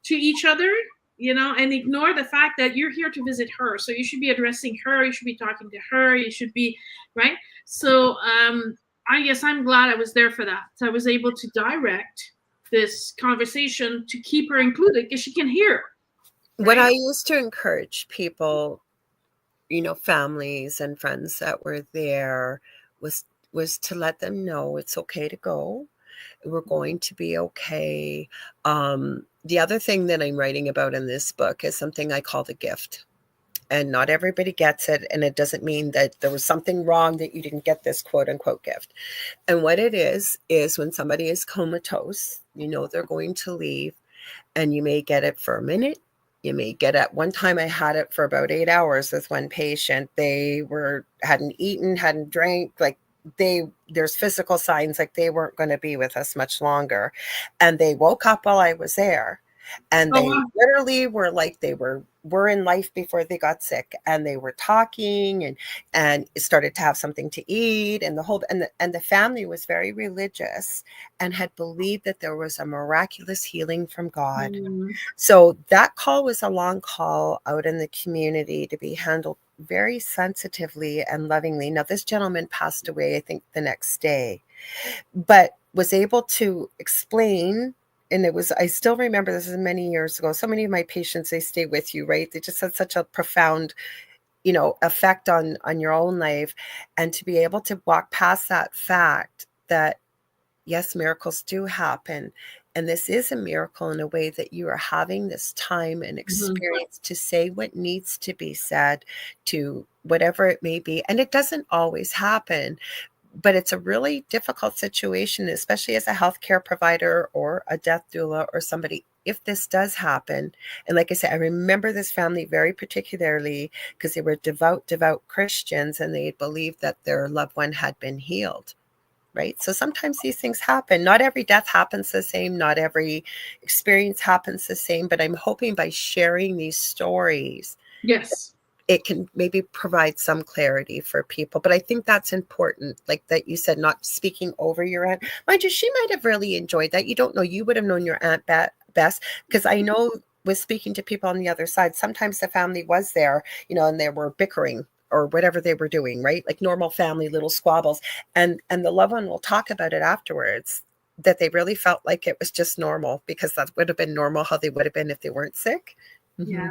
to each other, and ignore the fact that you're here to visit her. So you should be addressing her. You should be talking to her. You should be, right? So I guess I'm glad I was there for that. So I was able to direct this conversation to keep her included because she can hear. Right? What I used to encourage people, families and friends that were there, was to let them know it's okay to go. We're going to be okay. The other thing that I'm writing about in this book is something I call the gift. And not everybody gets it. And it doesn't mean that there was something wrong that you didn't get this quote unquote gift. And what it is when somebody is comatose, they're going to leave, and you may get it for a minute. You may get it. One time I had it for about 8 hours with one patient. They hadn't eaten, hadn't drank, like there's physical signs like they weren't going to be with us much longer. And they woke up while I was there. And they literally were like they were in life before they got sick, and they were talking and started to have something to eat, and the family was very religious and had believed that there was a miraculous healing from God. So that call was a long call out in the community to be handled very sensitively and lovingly. Now, this gentleman passed away, I think, the next day, but was able to explain. And I still remember, this is many years ago. So many of my patients, they stay with you, right? They just had such a profound, effect on your own life. And to be able to walk past that fact that, yes, miracles do happen. And this is a miracle in a way that you are having this time and experience to say what needs to be said, to whatever it may be. And it doesn't always happen. But it's a really difficult situation, especially as a healthcare provider or a death doula or somebody, if this does happen. And like I said, I remember this family very particularly because they were devout Christians, and they believed that their loved one had been healed, right? So sometimes these things happen. Not every death happens the same. Not every experience happens the same. But I'm hoping by sharing these stories, yes, it can maybe provide some clarity for people. But I think that's important, like that you said, not speaking over your aunt. Mind you, she might have really enjoyed that. You don't know. You would have known your aunt best, because I know with speaking to people on the other side, sometimes the family was there, and they were bickering or whatever they were doing, right? Like normal family little squabbles. And the loved one will talk about it afterwards, that they really felt like it was just normal, because that would have been normal how they would have been if they weren't sick. Yeah.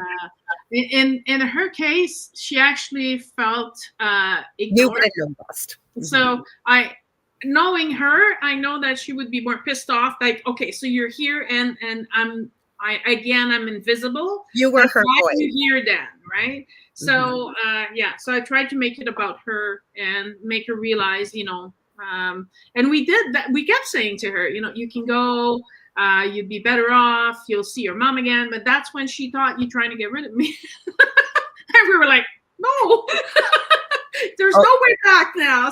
In her case, she actually felt You would ignored. have known best. So knowing her, I know that she would be more pissed off. Like, okay, so you're here, and I'm invisible. You were her Why are voice. you here then, right? So so I tried to make it about her and make her realize, and we did that. We kept saying to her, you can go. You'd be better off. You'll see your mom again. But that's when she thought you're trying to get rid of me. And we were like, no. There's no way back now.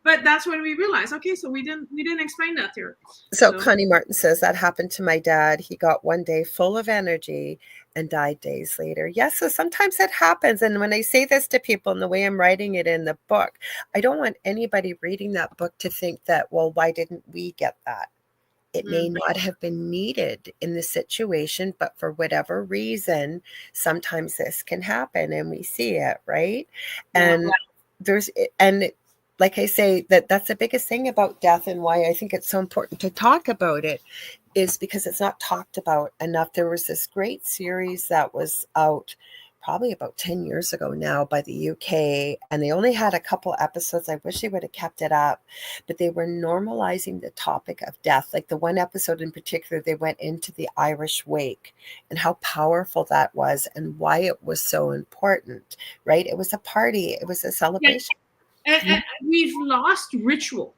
But that's when we realized, okay, so we didn't explain that to her. So Connie Martin says that happened to my dad. He got one day full of energy and died days later. Yes, so sometimes it happens. And when I say this to people and the way I'm writing it in the book, I don't want anybody reading that book to think that, well, why didn't we get that? It may not have been needed in the situation, but for whatever reason, sometimes this can happen and we see it, right? And like I say, that's the biggest thing about death, and why I think it's so important to talk about it is because it's not talked about enough. There was this great series that was out probably about 10 years ago now by the UK, and they only had a couple episodes. I wish they would have kept it up, but they were normalizing the topic of death. Like the one episode in particular, they went into the Irish wake and how powerful that was and why it was so important, right? It was a party. It was a celebration. And we've lost ritual.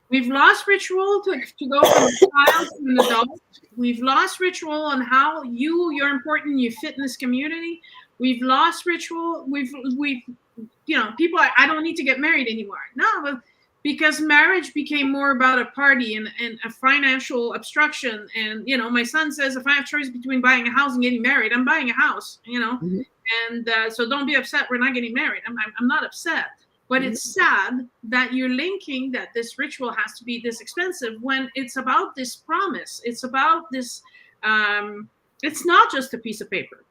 We've lost ritual to go from a child to an adult. We've lost ritual on how you're important, you fit in this community. We've lost ritual. We've people, I don't need to get married anymore. No, because marriage became more about a party and a financial obstruction. And, my son says, if I have choice between buying a house and getting married, I'm buying a house, And so don't be upset we're not getting married. I'm not upset. But it's sad that you're linking that this ritual has to be this expensive when it's about this promise. It's about this. It's not just a piece of paper.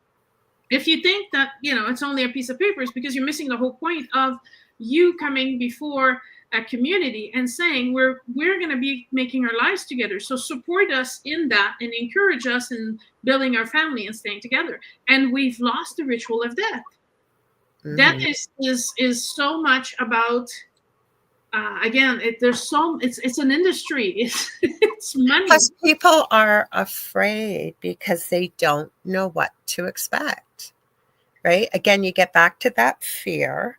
If you think that, it's only a piece of paper, it's because you're missing the whole point of you coming before a community and saying, we're going to be making our lives together. So support us in that and encourage us in building our family and staying together. And we've lost the ritual of death. That is so much about again. It's an industry. It's money. Plus, people are afraid because they don't know what to expect. Right? Again, you get back to that fear,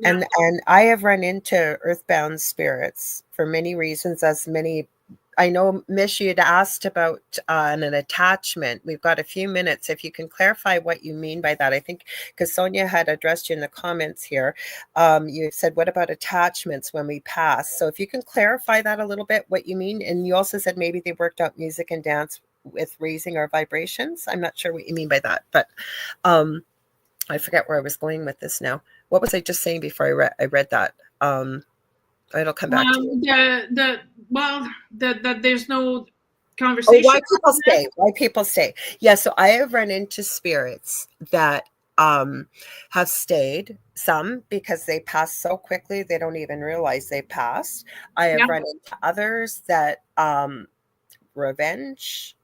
and I have run into earthbound spirits for many reasons, as many. I know, Mish, you'd asked about an attachment. We've got a few minutes. If you can clarify what you mean by that. I think because Sonia had addressed you in the comments here. You said, what about attachments when we pass? So if you can clarify that a little bit, what you mean. And you also said maybe they worked out music and dance with raising our vibrations. I'm not sure what you mean by that, but I forget where I was going with this now. What was I just saying before I read that? It'll come back to you. There's no conversation. Why people stay. Yeah, so I have run into spirits that have stayed, some because they pass so quickly they don't even realize they passed. I have run into others that revenge,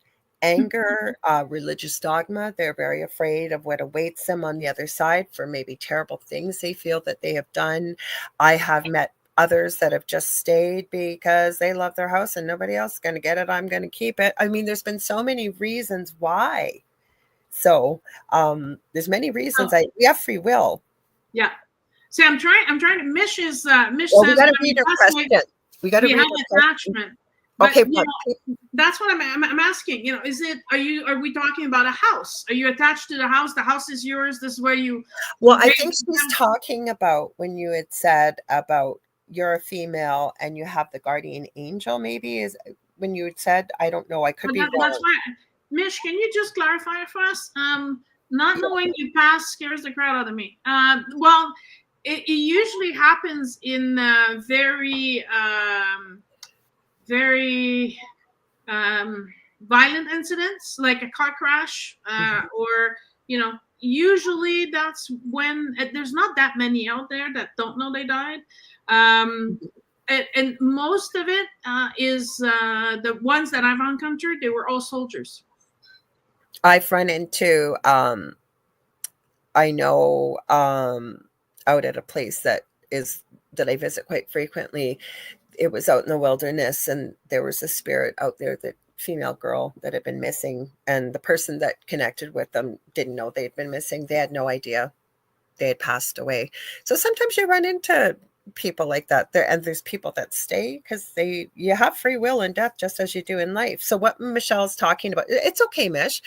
anger, religious dogma. They're very afraid of what awaits them on the other side for maybe terrible things they feel that they have done. I have met others that have just stayed because they love their house and nobody else is going to get it. I'm going to keep it. I mean, there's been so many reasons why. So there's many reasons. We have free will. Yeah. See, I'm trying to. Mish says we got to read her question. We got to read her attachment. But, okay, that's what I'm asking. Are we talking about a house? Are you attached to the house? The house is yours. This is where you. Well, I think she's talking about when you had said about you're a female and you have the guardian angel. Maybe is when you had said. I don't know. I could be wrong. That's why, Mish. Can you just clarify it for us? Not knowing you pass scares the crowd out of me. Well, it usually happens in very violent incidents like a car crash or usually that's when there's not that many out there that don't know they died, and most of it is the ones that I've encountered. They were all soldiers. I've run into, I know, out at a place that I visit quite frequently. It was out in the wilderness, and there was a spirit out there, that female girl that had been missing, and the person that connected with them didn't know they'd been missing. They had no idea they had passed away. So sometimes you run into people like that there, and there's people that stay because you have free will in death, just as you do in life. So what Michelle's talking about, it's okay, Mish.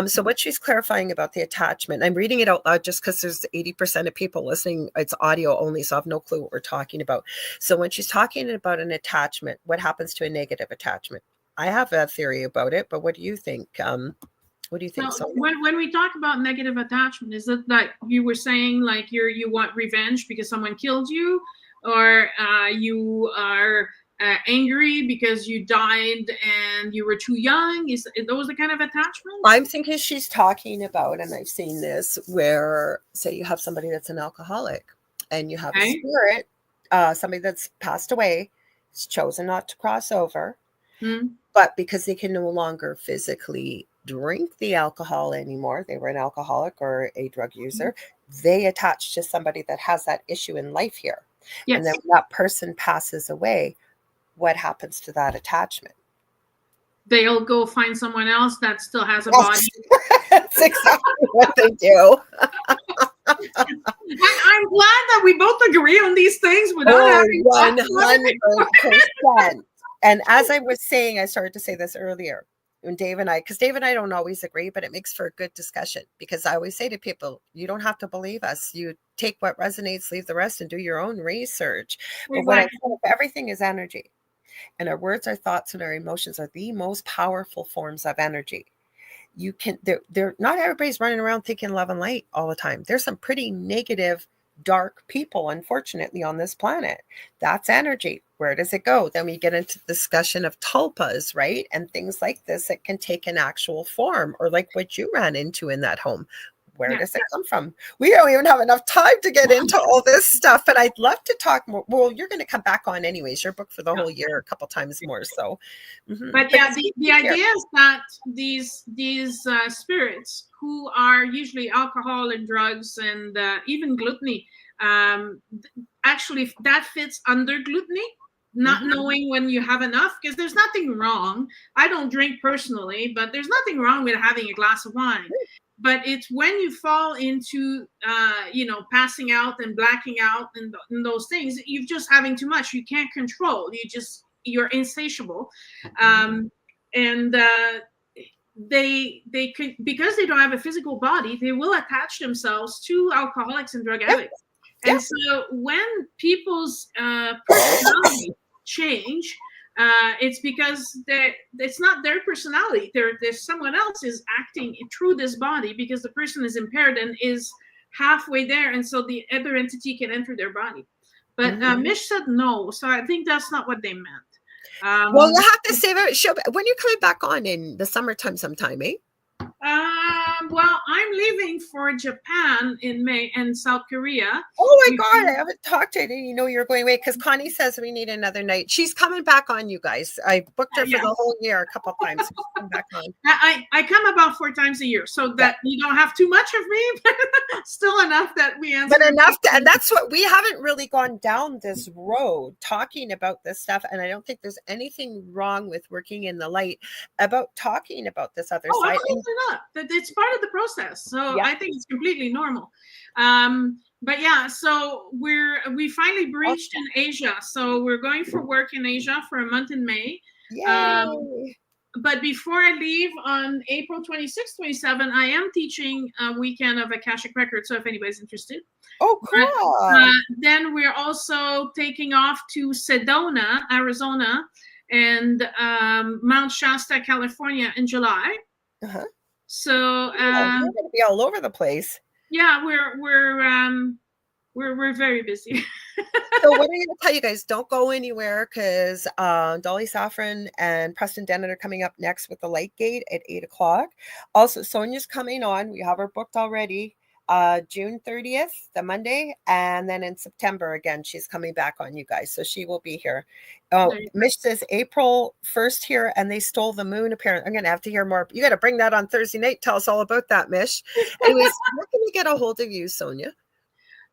So what she's clarifying about the attachment, I'm reading it out loud just because there's 80% of people listening, it's audio only, so I have no clue what we're talking about. So when she's talking about an attachment, what happens to a negative attachment? I have a theory about it, but what do you think? What do you think? So when we talk about negative attachment, is it like you were saying, like you want revenge because someone killed you, or you are angry because you died and you were too young? Is those the kind of attachments? I'm thinking she's talking about, and I've seen this, where say you have somebody that's an alcoholic, and you have a spirit, somebody that's passed away, has chosen not to cross over, but because they can no longer physically drink the alcohol anymore, they were an alcoholic or a drug user, they attach to somebody that has that issue in life here. Yes. And then when that person passes away, what happens to that attachment? They'll go find someone else that still has a body. That's exactly what they do. I'm glad that we both agree on these things without having 100%. And as I was saying, I started to say this earlier, when Dave and I don't always agree, but it makes for a good discussion, because I always say to people, you don't have to believe us. You take what resonates, leave the rest, and do your own research. Exactly. But what I said, everything is energy, and our words, our thoughts, and our emotions are the most powerful forms of energy. You can, they're not everybody's running around thinking love and light all the time. There's some pretty negative, dark people, unfortunately, on this planet. That's energy. Where does it go? Then we get into discussion of tulpas, right? And things like this that can take an actual form, or like what you ran into in that home. Where does it come from? We don't even have enough time to get into all this stuff, but I'd love to talk more. Well, you're going to come back on anyways. You're booked for the whole year, a couple times more. So, but yeah, the idea is that these spirits, who are usually alcohol and drugs and even gluttony, actually that fits under gluttony. Not knowing when you have enough, because there's nothing wrong. I don't drink personally, but there's nothing wrong with having a glass of wine. But it's when you fall into, passing out and blacking out and those things, you're just having too much. You can't control. You're insatiable. And they could, because they don't have a physical body, they will attach themselves to alcoholics and drug addicts. And so when people's personality change, it's because it's not their personality. There's someone else is acting through this body, because the person is impaired and is halfway there, and so the other entity can enter their body. But Mish said no, so I think that's not what they meant. Well, you have to save it. When you're coming back on in the summertime sometime, eh? Well, I'm leaving for Japan in May and South Korea. Oh my God, I haven't talked to you. You know you're going away, because Connie says we need another night. She's coming back on, you guys. I booked her for the whole year a couple of times. She's coming back on. I come about 4 times a year, so that you don't have too much of me, but still enough that we answer. But enough, and that's what we haven't really gone down this road talking about this stuff. And I don't think there's anything wrong with working in the light about talking about this other side. Absolutely not. That it's part of the process, so I think it's completely normal. But yeah, so we finally breached in Asia, so we're going for work in Asia for a month in May. But before I leave on April 26th, 27, I am teaching a weekend of Akashic Records, so if anybody's interested. Oh, cool. Then we're also taking off to Sedona, Arizona, and Mount Shasta, California in July. So we're going to be all over the place. Yeah, we're very busy. So what are you going to tell you guys? Don't go anywhere, because Dolly Saffron and Preston Dennett are coming up next with the Light Gate at 8 o'clock. Also, Sonia's coming on. We have her booked already. June 30th, the Monday, and then in September again, she's coming back on, you guys. So she will be here. Oh, Mish says April 1st here, and they stole the moon. Apparently, I'm going to have to hear more. You got to bring that on Thursday night. Tell us all about that, Mish. Anyways, where can we get a hold of you, Sonia?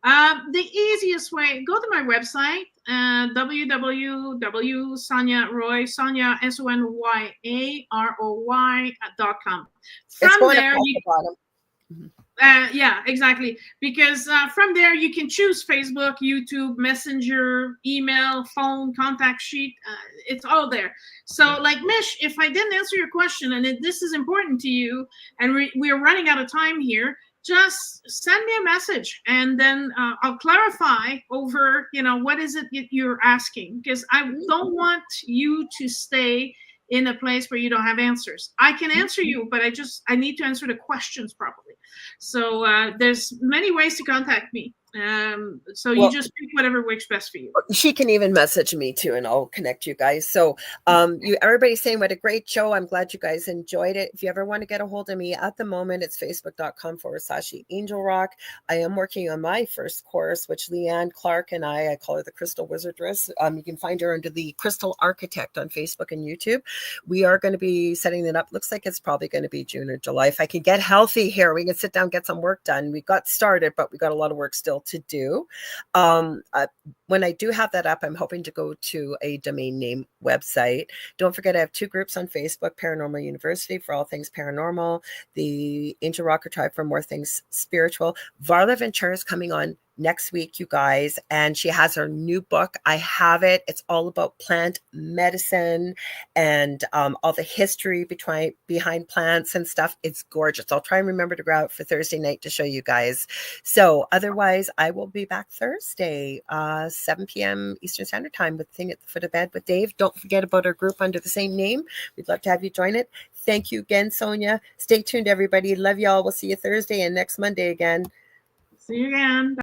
The easiest way, go to my website, www.sonyaroy, Sonya, SONYAROY.com. From there, you yeah, exactly. Because from there, you can choose Facebook, YouTube, Messenger, email, phone, contact sheet. It's all there. So, like, Mish, if I didn't answer your question and this is important to you, and we're running out of time here, just send me a message, and then I'll clarify over, what is it that you're asking? Because I don't want you to stay in a place where you don't have answers. I can answer you, but I need to answer the questions properly. So there's many ways to contact me. So you just pick whatever works best for you. She can even message me too, and I'll connect you guys. So everybody's saying what a great show. I'm glad you guys enjoyed it. If you ever want to get a hold of me at the moment, it's facebook.com/Angel Rock. I am working on my first course, which Leanne Clark and I call her the Crystal Wizardress. You can find her under the Crystal Architect on Facebook and YouTube. We are going to be setting it up. Looks like it's probably going to be June or July. If I can get healthy here, we can sit down, get some work done. We got started, but we got a lot of work still to do. When I do have that up, I'm hoping to go to a domain name website. Don't forget, I have 2 groups on Facebook: Paranormal University for all things paranormal, the Angel Rocker Tribe for more things spiritual. Varla Ventura is coming on next week, you guys, and she has her new book. I have it. It's all about plant medicine and all the history behind plants and stuff. It's gorgeous. I'll try and remember to go out for Thursday night to show you guys. So otherwise, I will be back Thursday, 7 p.m. Eastern Standard Time with Thing at the Foot of Bed with Dave. Don't forget about our group under the same name. We'd love to have you join it. Thank you again, Sonia. Stay tuned, everybody. Love y'all. We'll see you Thursday and next Monday again. See you again.